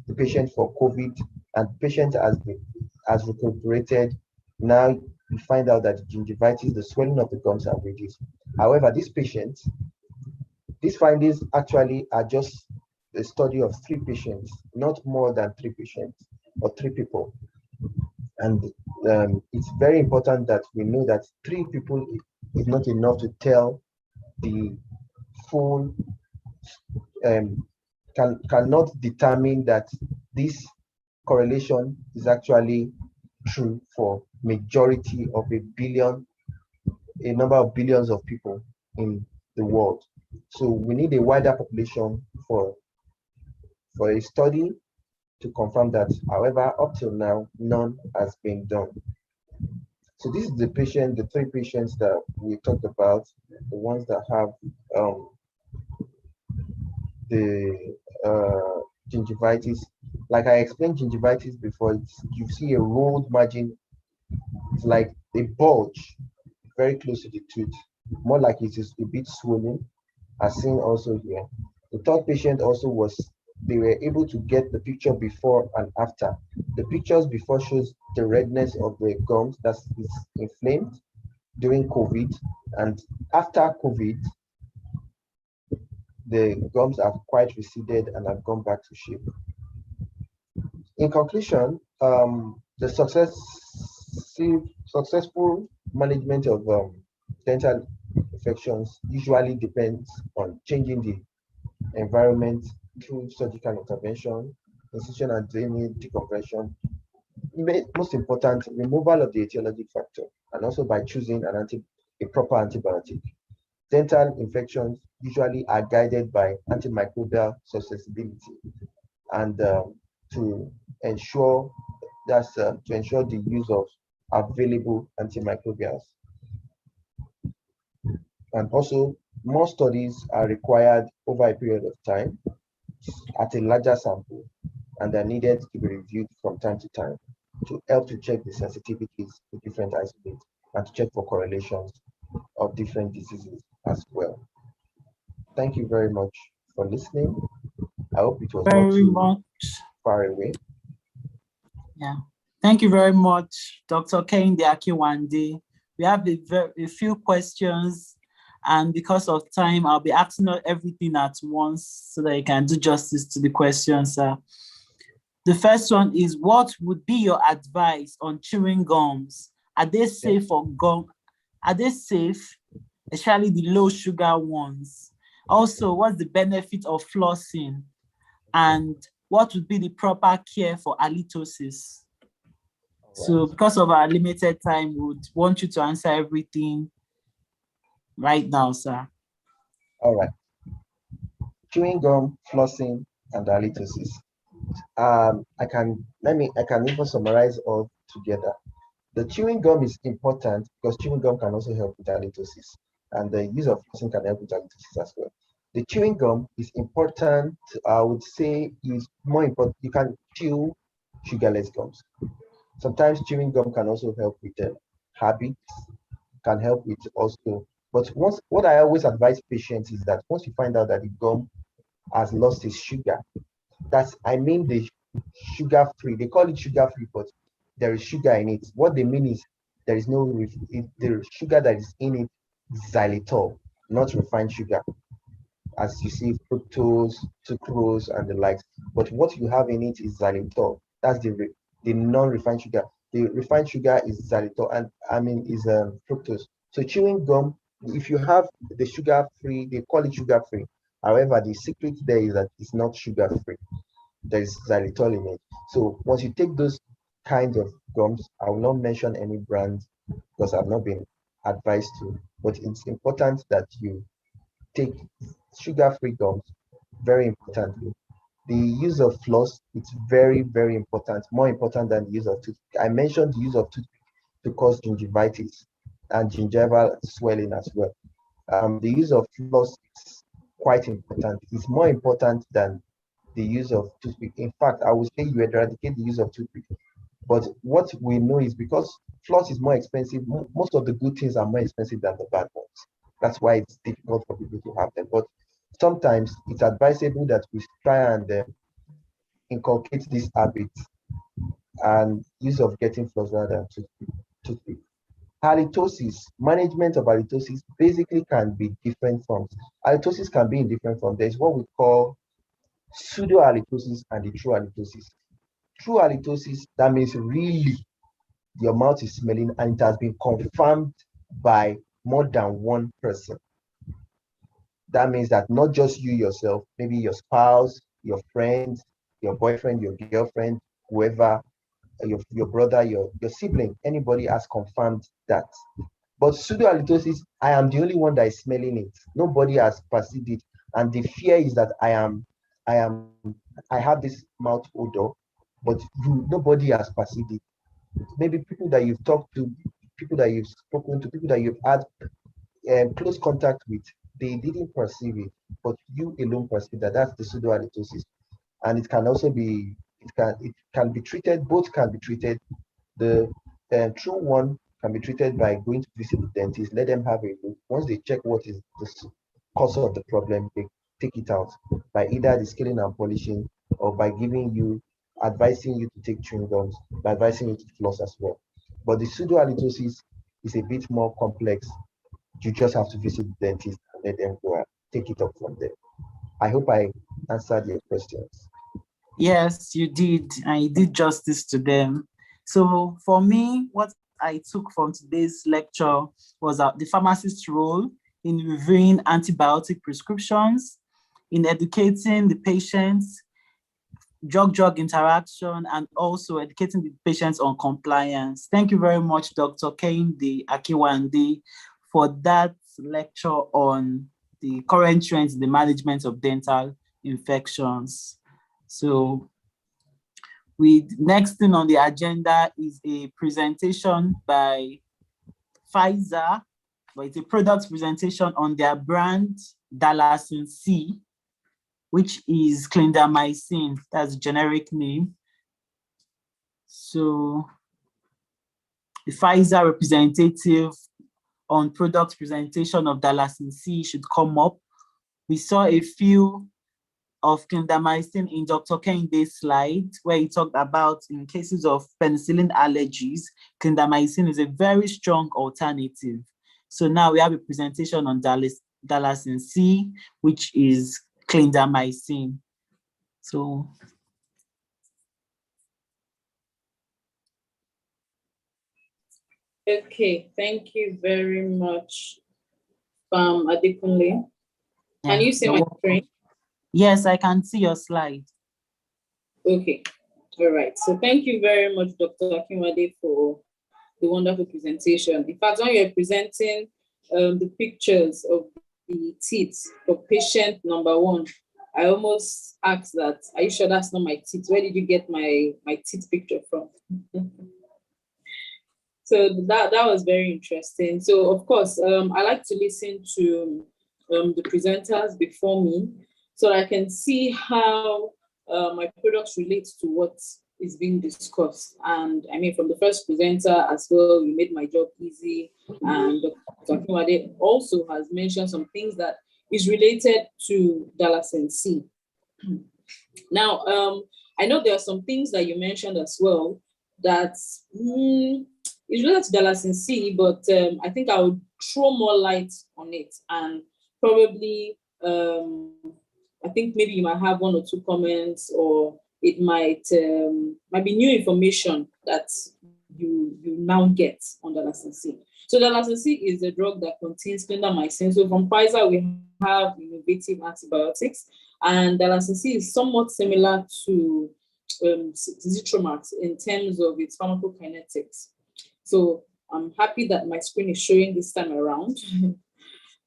the patient for COVID, and the patient has recuperated. Now you find out that the gingivitis, the swelling of the gums, have reduced. However, these findings actually are just a study of 3 patients, not more than 3 patients or 3 people. And it's very important that we know that 3 people is not enough to tell the full, cannot determine that this correlation is actually true for majority of a number of billions of people in the world. So we need a wider population for a study to confirm that. However, up till now, none has been done. So this is the 3 patients that we talked about, the ones that have the gingivitis. Like I explained gingivitis before, you see a rolled margin. It's like a bulge very close to the tooth, more like it is a bit swollen, as seen also here. The 3rd patient also they were able to get the picture before and after. The pictures before shows the redness of the gums that is inflamed during COVID, and after COVID, the gums have quite receded and have gone back to shape. In conclusion, the successful management of dental infections usually depends on changing the environment through surgical intervention, incision and drainage decompression. Most important, removal of the etiologic factor, and also by choosing a proper antibiotic. Dental infections usually are guided by antimicrobial susceptibility, and to ensure the use of available antimicrobials. And also, more studies are required over a period of time at a larger sample, and are needed to be reviewed from time to time to help to check the sensitivities to different isolates and to check for correlations of different diseases as well. Thank you very much for listening. I hope it was not too far away. Yeah. Thank you very much, Dr. Kehinde Akinwande. We have a few questions, and because of time, I'll be asking everything at once so that you can do justice to the questions. The first one is, what would be your advice on chewing gums? Are they safe for gum? Are they safe, especially the low sugar ones? Also, what's the benefit of flossing? And what would be the proper care for halitosis? So because of our limited time, we would want you to answer everything right now, sir. All right. Chewing gum, flossing, and halitosis. I can even summarize all together. The chewing gum is important because chewing gum can also help with halitosis, and the use of flossing can help with halitosis as well. The chewing gum is important. I would say is more important. You can chew sugarless gums. Sometimes chewing gum can also help with habits, can help with also But what I always advise patients is that once you find out that the gum has lost its sugar, I mean the sugar free. They call it sugar free, but there is sugar in it. What they mean is there is no the sugar that is in it is xylitol, not refined sugar, as you see fructose, sucrose, and the likes. But what you have in it is xylitol. That's the non-refined sugar. The refined sugar is xylitol, and is fructose. So chewing gum, if you have the sugar free, they call it sugar free. However, the secret there is that it's not sugar free. There is xylitol in it. So once you take those kinds of gums, I will not mention any brands because I've not been advised to, but it's important that you take sugar-free gums, very importantly. The use of floss, it's very, very important, more important than the use of toothpick. I mentioned the use of toothpick to cause gingivitis and gingival swelling as well. The use of floss is quite important. It's more important than the use of toothpick. In fact, I would say you eradicate the use of toothpick. But what we know is because floss is more expensive, most of the good things are more expensive than the bad ones. That's why it's difficult for people to have them. But sometimes it's advisable that we try and inculcate this habit and use of getting floss rather than toothpick. Halitosis, management of halitosis basically can be different forms. Halitosis can be in different forms. There's what we call pseudo-halitosis and the true halitosis. True halitosis, that means really your mouth is smelling and it has been confirmed by more than one person. That means that not just you yourself, maybe your spouse, your friends, your boyfriend, your girlfriend, whoever, your brother, your sibling, anybody has confirmed that. But pseudohalitosis, I am the only one that is smelling it. Nobody has perceived it. And the fear is that I have this mouth odor, but nobody has perceived it. Maybe people that you've talked to, people that you've spoken to, people that you've had close contact with, they didn't perceive it, but you alone perceive that. That's the pseudohalitosis. And it can also be, it can be treated, both can be treated. The true one can be treated by going to visit the dentist, let them have a look. Once they check what is the cause of the problem, they take it out by either the scaling and polishing or by advising you to take chewing gums, by advising you to floss as well. But the pseudohalitosis is a bit more complex. You just have to visit the dentist and let them go and take it up from there. I hope I answered your questions. Yes, you did, and you did justice to them. So for me, what I took from today's lecture was the pharmacist's role in reviewing antibiotic prescriptions, in educating the patients, drug-drug interaction, and also educating the patients on compliance. Thank you very much, Dr. Kehinde Akinwande, for that lecture on the current trends in the management of dental infections. So next thing on the agenda is a presentation by Pfizer, but it's a product presentation on their brand Dalacin C, which is clindamycin, that's a generic name. So the Pfizer representative on product presentation of Dalacin C should come up. We saw a few of clindamycin in Dr. Kehinde's slide, where he talked about in cases of penicillin allergies, clindamycin is a very strong alternative. So now we have a presentation on Dalacin C, which is clindamycin. So okay, thank you very much, Adekunle. Can you see my screen? Yes, I can see your slide. Okay, all right. So thank you very much, Dr. Akinwande, for the wonderful presentation. In fact, when you're presenting the pictures of the teeth for patient number 1, I almost asked that, are you sure that's not my teeth? Where did you get my teeth picture from? So that was very interesting. So of course, I like to listen to the presenters before me so that I can see how my products relate to what is being discussed. And I mean, from the first presenter as well, you made my job easy. And Dr. Akinwade also has mentioned some things that is related to Dalasan C. Now, I know there are some things that you mentioned as well that is related to Dalasan C, but I think I would throw more light on it, and probably I think maybe you might have one or two comments, or it might be new information that you now get on Dalasan C. So Dalasan C is a drug that contains clindamycin. So from Pfizer, we have innovative antibiotics, and Dalasan C is somewhat similar to Zithromax in terms of its pharmacokinetics. So I'm happy that my screen is showing this time around.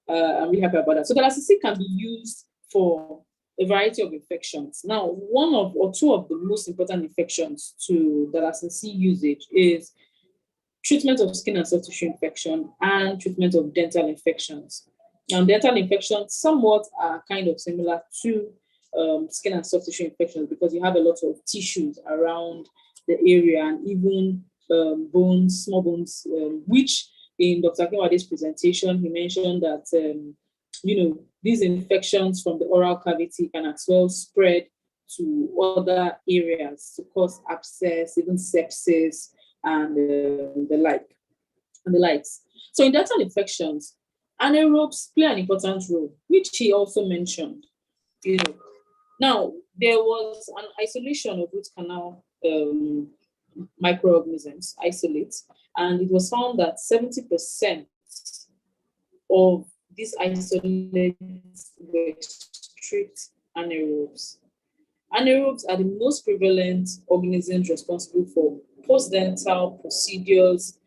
I'm really happy about that. So Dalasan C can be used for a variety of infections. Now, one of or two of the most important infections to Dalasan C usage is treatment of skin and soft tissue infection and treatment of dental infections. Now, dental infections somewhat are kind of similar to skin and soft tissue infections because you have a lot of tissues around the area, and even bones, small bones, which in Dr. Akinwade's presentation, he mentioned that, these infections from the oral cavity can as well spread to other areas to cause abscess, even sepsis, and the likes. So in dental infections, anaerobes play an important role, which he also mentioned. Now, there was an isolation of root canal microorganisms, isolates, and it was found that 70% of these isolates were strict anaerobes. Anaerobes are the most prevalent organisms responsible for post-dental procedures,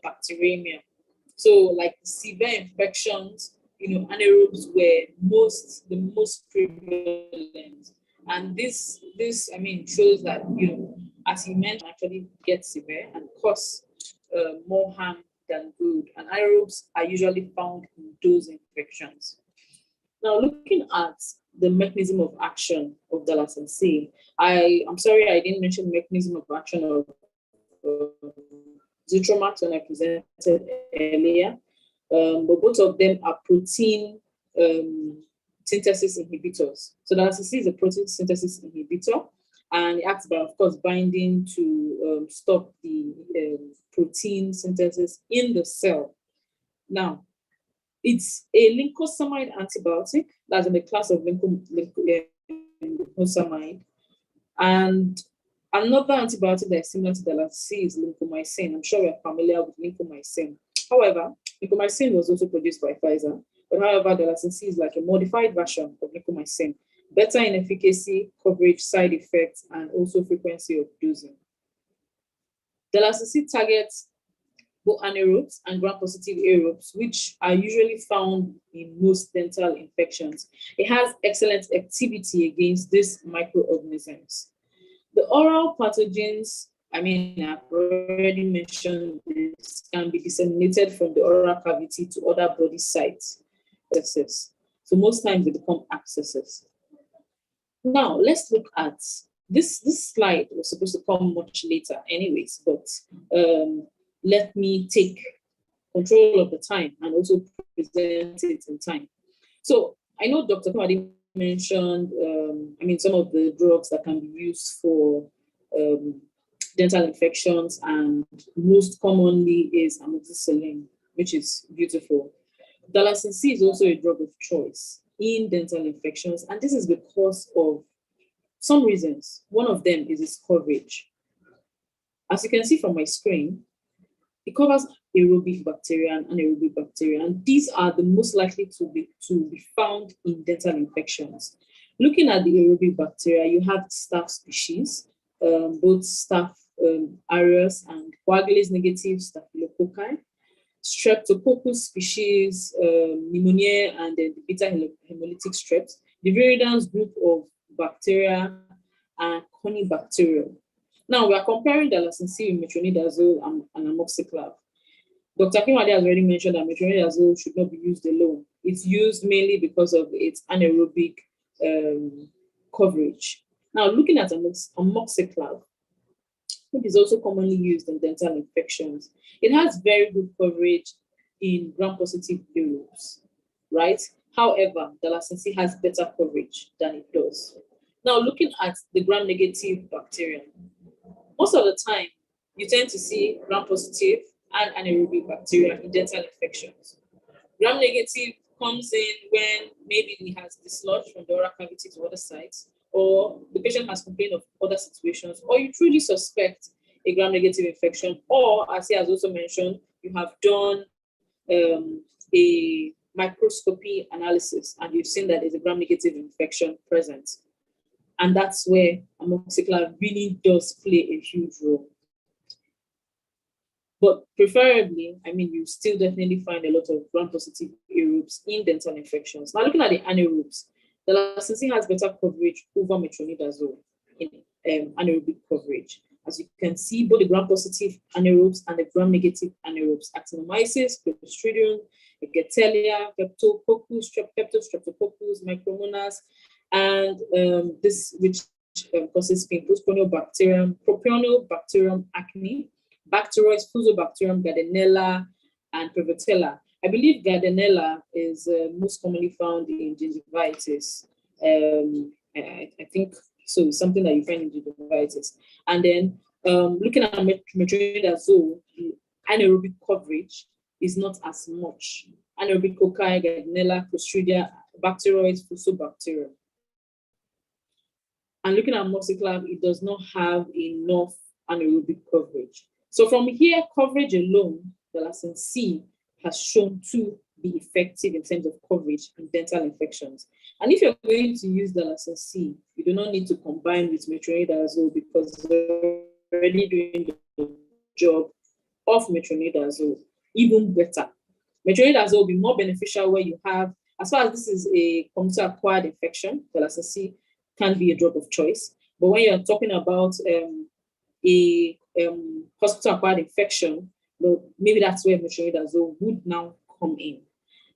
bacteremia. So, like severe infections, anaerobes were the most prevalent. And this shows that, as you mentioned, actually get severe and cause more harm than good. And anaerobes are usually found in those infections. Now, looking at the mechanism of action of Dalasan C, I'm sorry I didn't mention the mechanism of action of Zithromax when I presented earlier, but both of them are protein synthesis inhibitors. So Dalasan C is a protein synthesis inhibitor, and it acts by, of course, binding to stop the protein synthesis in the cell. Now, it's a lincosamide antibiotic that's in the class of lincosamide. And another antibiotic that is similar to Dalasan C is lincomycin. I'm sure we're familiar with lincomycin. However, lincomycin was also produced by Pfizer. But however, Dalasan C is like a modified version of lincomycin, better in efficacy, coverage, side effects, and also frequency of dosing. Dalasan C targets both anaerobes and gram-positive aerobes, which are usually found in most dental infections. It has excellent activity against these microorganisms. The oral pathogens, I've already mentioned this, can be disseminated from the oral cavity to other body sites. So most times they become abscesses. Now, let's look at this slide was supposed to come much later anyways, but let me take control of the time and also present it in time. So I know Dr. Akinwade mentioned, some of the drugs that can be used for dental infections, and most commonly is amoxicillin, which is beautiful. Dalasan C is also a drug of choice in dental infections, and this is because of some reasons. One of them is its coverage. As you can see from my screen, it covers aerobic bacteria and anaerobic bacteria, and these are the most likely to be found in dental infections. Looking at the aerobic bacteria, you have staph species, both staph aureus and coagulase negative staphylococci, streptococcus species, pneumoniae, and then the beta hemolytic strep, the viridans group of bacteria, and conibacterium. Now, we are comparing Dalasan C with metronidazole and amoxiclav. Dr. Akinwade has already mentioned that metronidazole should not be used alone. It's used mainly because of its anaerobic coverage. Now, looking at amoxiclav, which is also commonly used in dental infections. It has very good coverage in gram-positive aerobes, right? However, Dalacin C has better coverage than it does. Now, looking at the gram-negative bacterium, most of the time, you tend to see gram-positive and anaerobic bacteria in dental infections. Gram-negative comes in when maybe he has dislodged from the oral cavity to other sites, or the patient has complained of other situations, or you truly suspect a gram-negative infection, or as he has also mentioned, you have done a microscopy analysis and you've seen that there's a gram-negative infection present. And that's where amoxicillin really does play a huge role. But preferably, I mean, you still definitely find a lot of gram-positive aerobes in dental infections. Now, looking at the anaerobes, the Dalacin has better coverage over metronidazole in anaerobic coverage. As you can see, both the gram-positive anaerobes and the gram-negative anaerobes, actinomyces, Clostridium, Egetelia, Streptococcus, Streptococcus, Micromonas, and this which causes pain, Propionobacterium acne, Bacteroides, Fusobacterium, Gardnerella, and Prevotella. I believe Gardnerella is most commonly found in gingivitis. I think so. It's something that you find in gingivitis. And then looking at metronidazole, the anaerobic coverage is not as much. Anaerobic cocci, Gardnerella, Clostridia, Bacteroides, Fusobacterium. And looking at amoxicillin, it does not have enough anaerobic coverage. So from here, coverage alone, the Dalacin C has shown to be effective in terms of coverage in dental infections. And if you're going to use the Dalacin C, you do not need to combine with metronidazole because it's already doing the job of metronidazole even better. Metronidazole will be more beneficial where you have, as far as this is a computer-acquired infection, the Dalacin C can be a drug of choice. But when you're talking about a hospital-acquired infection, well, maybe that's where metronidazole would now come in.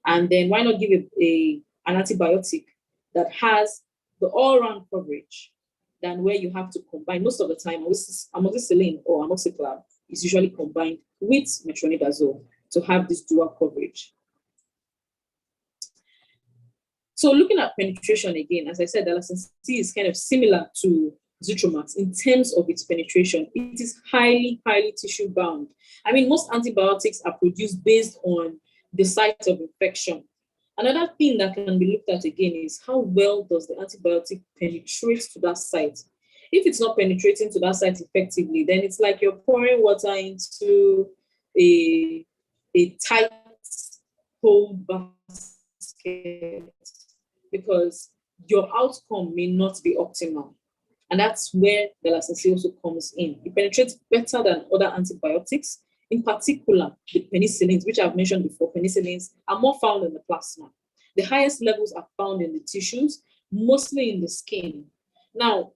And then why not give an antibiotic that has the all-round coverage than where you have to combine. Most of the time, amoxicillin or amoxicillin is usually combined with metronidazole to have this dual coverage. So looking at penetration again, as I said, Dalacin C is kind of similar to Zithromax in terms of its penetration. It is highly, highly tissue bound. I mean, most antibiotics are produced based on the site of infection. Another thing that can be looked at again is how well does the antibiotic penetrate to that site. If it's not penetrating to that site effectively, then it's like you're pouring water into a tight, cold basket because your outcome may not be optimal. And that's where the Dalacin C also comes in. It penetrates better than other antibiotics. In particular, the penicillins, which I've mentioned before, penicillins are more found in the plasma. The highest levels are found in the tissues, mostly in the skin. Now,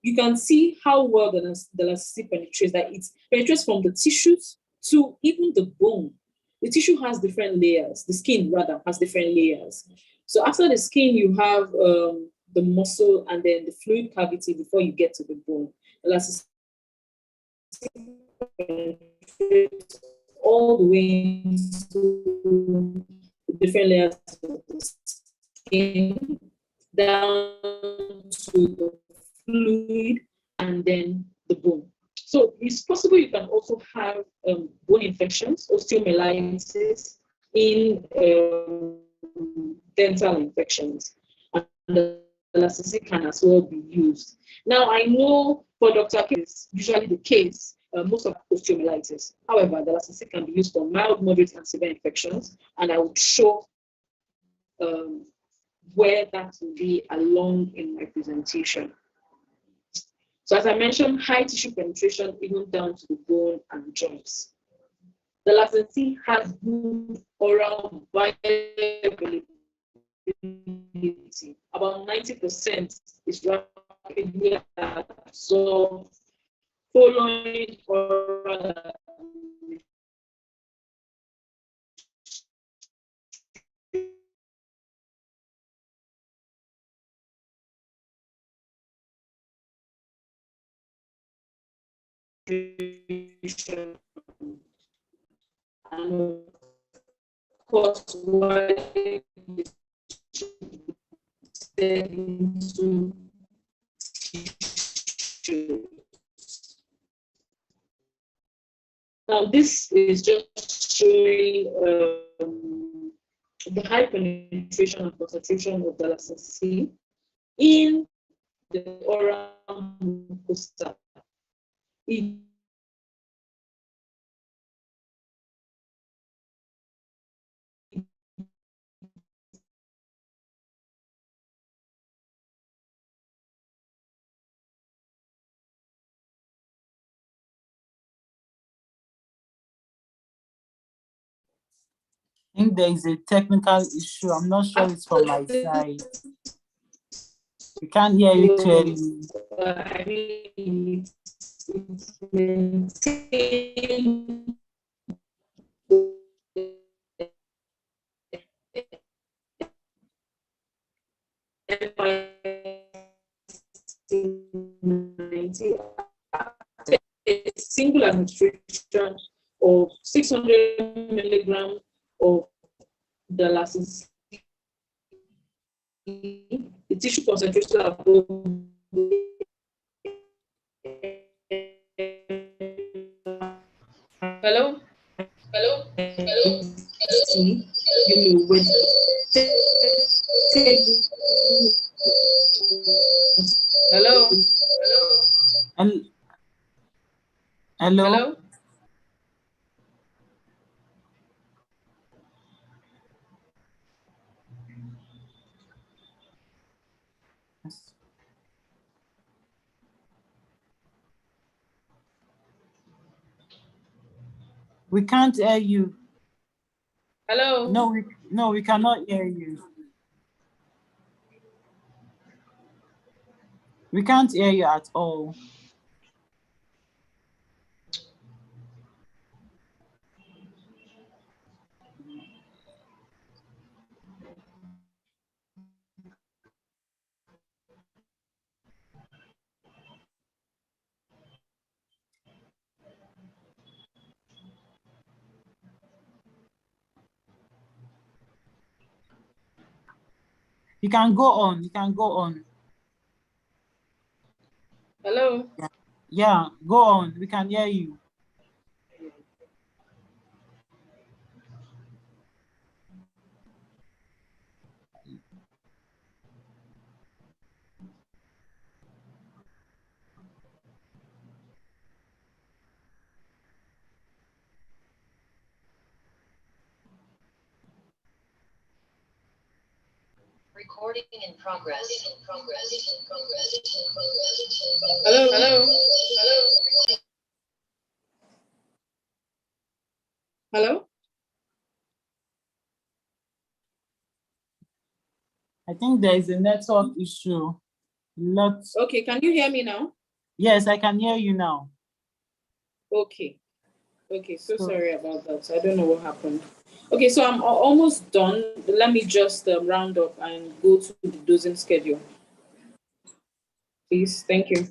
you can see how well the Dalacin C penetrates, that it penetrates from the tissues to even the bone. The tissue has different layers. The skin, rather, has different layers. So after the skin, you have the muscle and then the fluid cavity before you get to the bone. Dalacin C penetrates all the way into the different layers of the skin, down to the fluid, and then the bone. So it's possible you can also have bone infections, osteomyelitis, in dental infections. And the Dalacin C can as well be used. Now, I know for Dr. K, it's usually the case, most of osteomyelitis. However, the Dalacin C can be used for mild, moderate, and severe infections, and I would show where that will be along in my presentation. So as I mentioned, high tissue penetration even down to the bone and joints. The Dalacin C has good oral bioavailability. About 90% is rapidly absorbed following oral and of course why it into tissue. Now this is just showing the high penetration and concentration of Dalasin C in the oral mucosa. It I think there is a technical issue. I'm not sure it's from my side. We can't hear you clearly. I mean, it's maintained a single administration of 600 milligrams of Dalasin, the tissue concentration of hello, you know, with hello, Hello? We can't hear you. hello. No, we cannot hear you. We can't hear you at all. You can go on. You can go on. Hello. Yeah, go on. We can hear you. Recording in progress. Hello. I think there is a network issue. Okay, can you hear me now? Yes, I can hear you now. Okay. Okay, so sorry about that. I don't know what happened. Okay, so I'm almost done. Let me just round up and go to the dosing schedule. Please, thank you.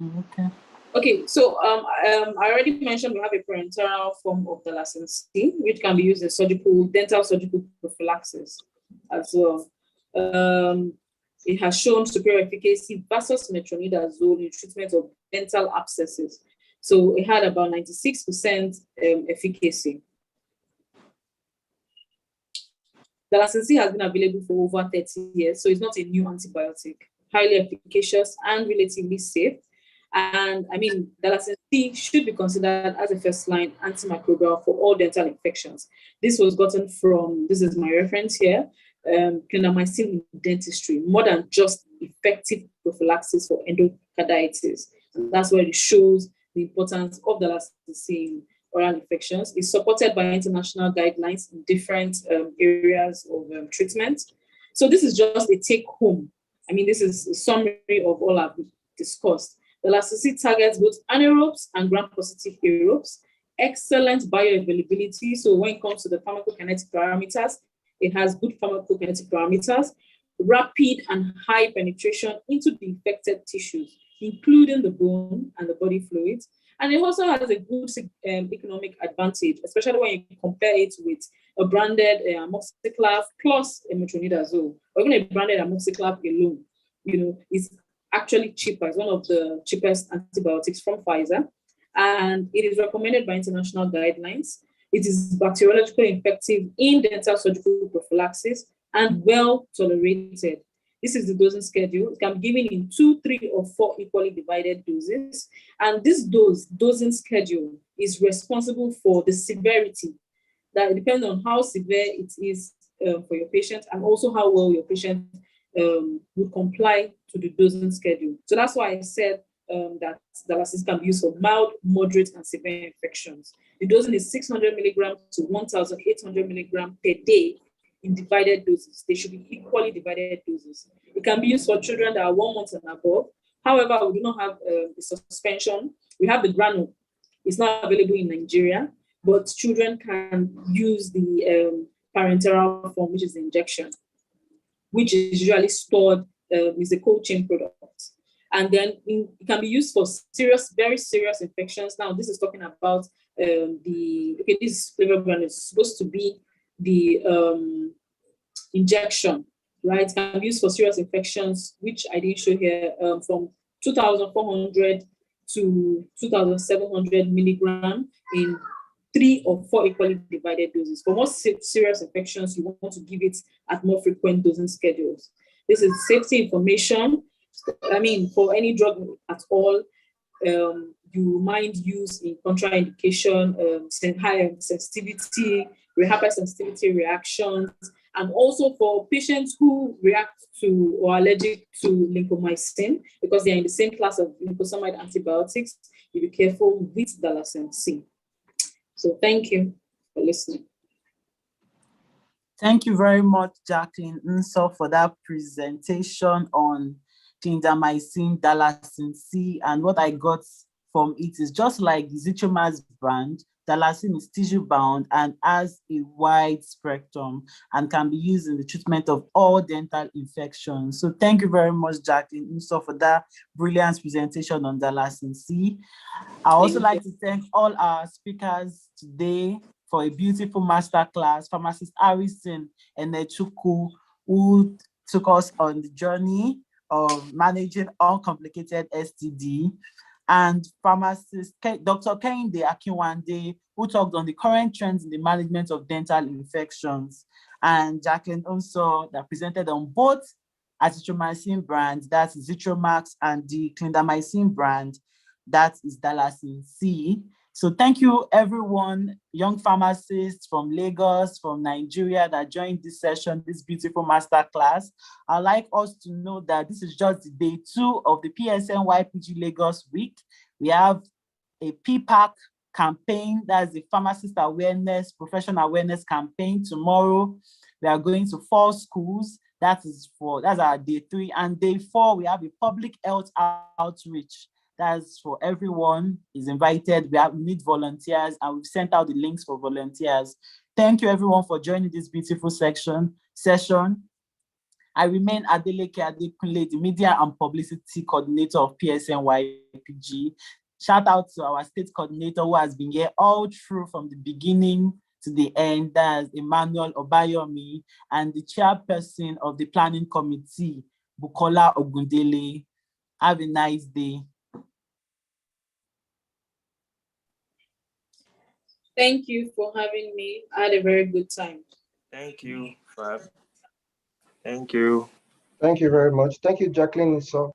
Okay. Okay, so I already mentioned we have a parenteral form of Dalasin C, which can be used in dental surgical prophylaxis as well. It has shown superior efficacy versus metronidazole in treatment of dental abscesses. So it had about 96% efficacy. Dalasin C has been available for over 30 years, so it's not a new antibiotic. Highly efficacious and relatively safe. And I mean, Dalasin C should be considered as a first-line antimicrobial for all dental infections. This was gotten from, this is my reference here, clindamycin in dentistry, more than just effective prophylaxis for endocarditis. And that's where it shows the importance of Dalasin C in oral infections. It's supported by international guidelines in different areas of treatment. So this is just a take-home. I mean, this is a summary of all I've discussed. Dalasin C targets both anaerobes and gram-positive aerobes. Excellent bioavailability. So when it comes to the pharmacokinetic parameters, it has good pharmacokinetic parameters, rapid and high penetration into the infected tissues, including the bone and the body fluids. And it also has a good economic advantage, especially when you compare it with a branded amoxiclav plus a metronidazole, or even a branded amoxiclav alone. It's actually cheaper. It's one of the cheapest antibiotics from Pfizer, and it is recommended by international guidelines. It is bacteriologically effective in dental surgical prophylaxis and well tolerated. This is the dosing schedule. It can be given in 2, 3, or 4 equally divided doses. And this dosing schedule is responsible for the severity. That depends on how severe it is for your patient, and also how well your patient would comply to the dosing schedule. So that's why I said that dialysis can be used for mild, moderate, and severe infections. The dosing is 600 milligrams to 1,800 milligrams per day in divided doses. They should be equally divided doses. It can be used for children that are 1 month and above. However, we do not have the suspension. We have the granule. It's not available in Nigeria, but children can use the parenteral form, which is the injection, which is usually stored, is a cold chain product. And then it can be used for serious, very serious infections. Now, this is talking about this flavor brand is supposed to be the injection, right? It can be used for serious infections, which I didn't show here, from 2,400 to 2,700 milligram in 3 or 4 equally divided doses. For most serious infections, you want to give it at more frequent dosing schedules. This is safety information. I mean, for any drug at all, you mind use in contraindication, high sensitivity, hypersensitivity reactions, and also for patients who react to or allergic to lincomycin, because they are in the same class of lincosamide antibiotics. You be careful with Dalacin C. So thank you for listening. Thank you very much, Jacqueline Nso, for that presentation on clindamycin, Dalacin C. And what I got from it is just like the Zithromax brand, Dalacin is tissue-bound and has a wide spectrum and can be used in the treatment of all dental infections. So thank you very much, Jacqueline Nso, for that brilliant presentation on Dalacin C. I also like to thank all our speakers today for a beautiful masterclass, Pharmacist Harrison and Nechuku, who took us on the journey of managing uncomplicated STD, and pharmacist Dr. Kehinde Akinwande, who talked on the current trends in the management of dental infections, and Jacqueline also that presented on both azithromycin brand, that's Zithromax, and the clindamycin brand, that is Dalacin C. So thank you, everyone, young pharmacists from Lagos, from Nigeria that joined this session, this beautiful masterclass. I'd like us to know that this is just day 2 of the PSN-YPG Lagos week. We have a PPAC campaign, that's the pharmacist awareness, professional awareness campaign. Tomorrow, we are going to 4 schools. That's our day 3. And day 4, we have a public health outreach. That's for everyone is invited. We need volunteers, and we've sent out the links for volunteers. Thank you, everyone, for joining this beautiful session. I remain Adeleke Adekunle, the Media and Publicity Coordinator of PSN-YPG. Shout out to our state coordinator who has been here all through from the beginning to the end. That's Emmanuel Obayomi, and the chairperson of the planning committee, Bukola Ogundele. Have a nice day. Thank you for having me. I had a very good time. Thank you, Fab. Thank you. Thank you very much. Thank you, Jacqueline. So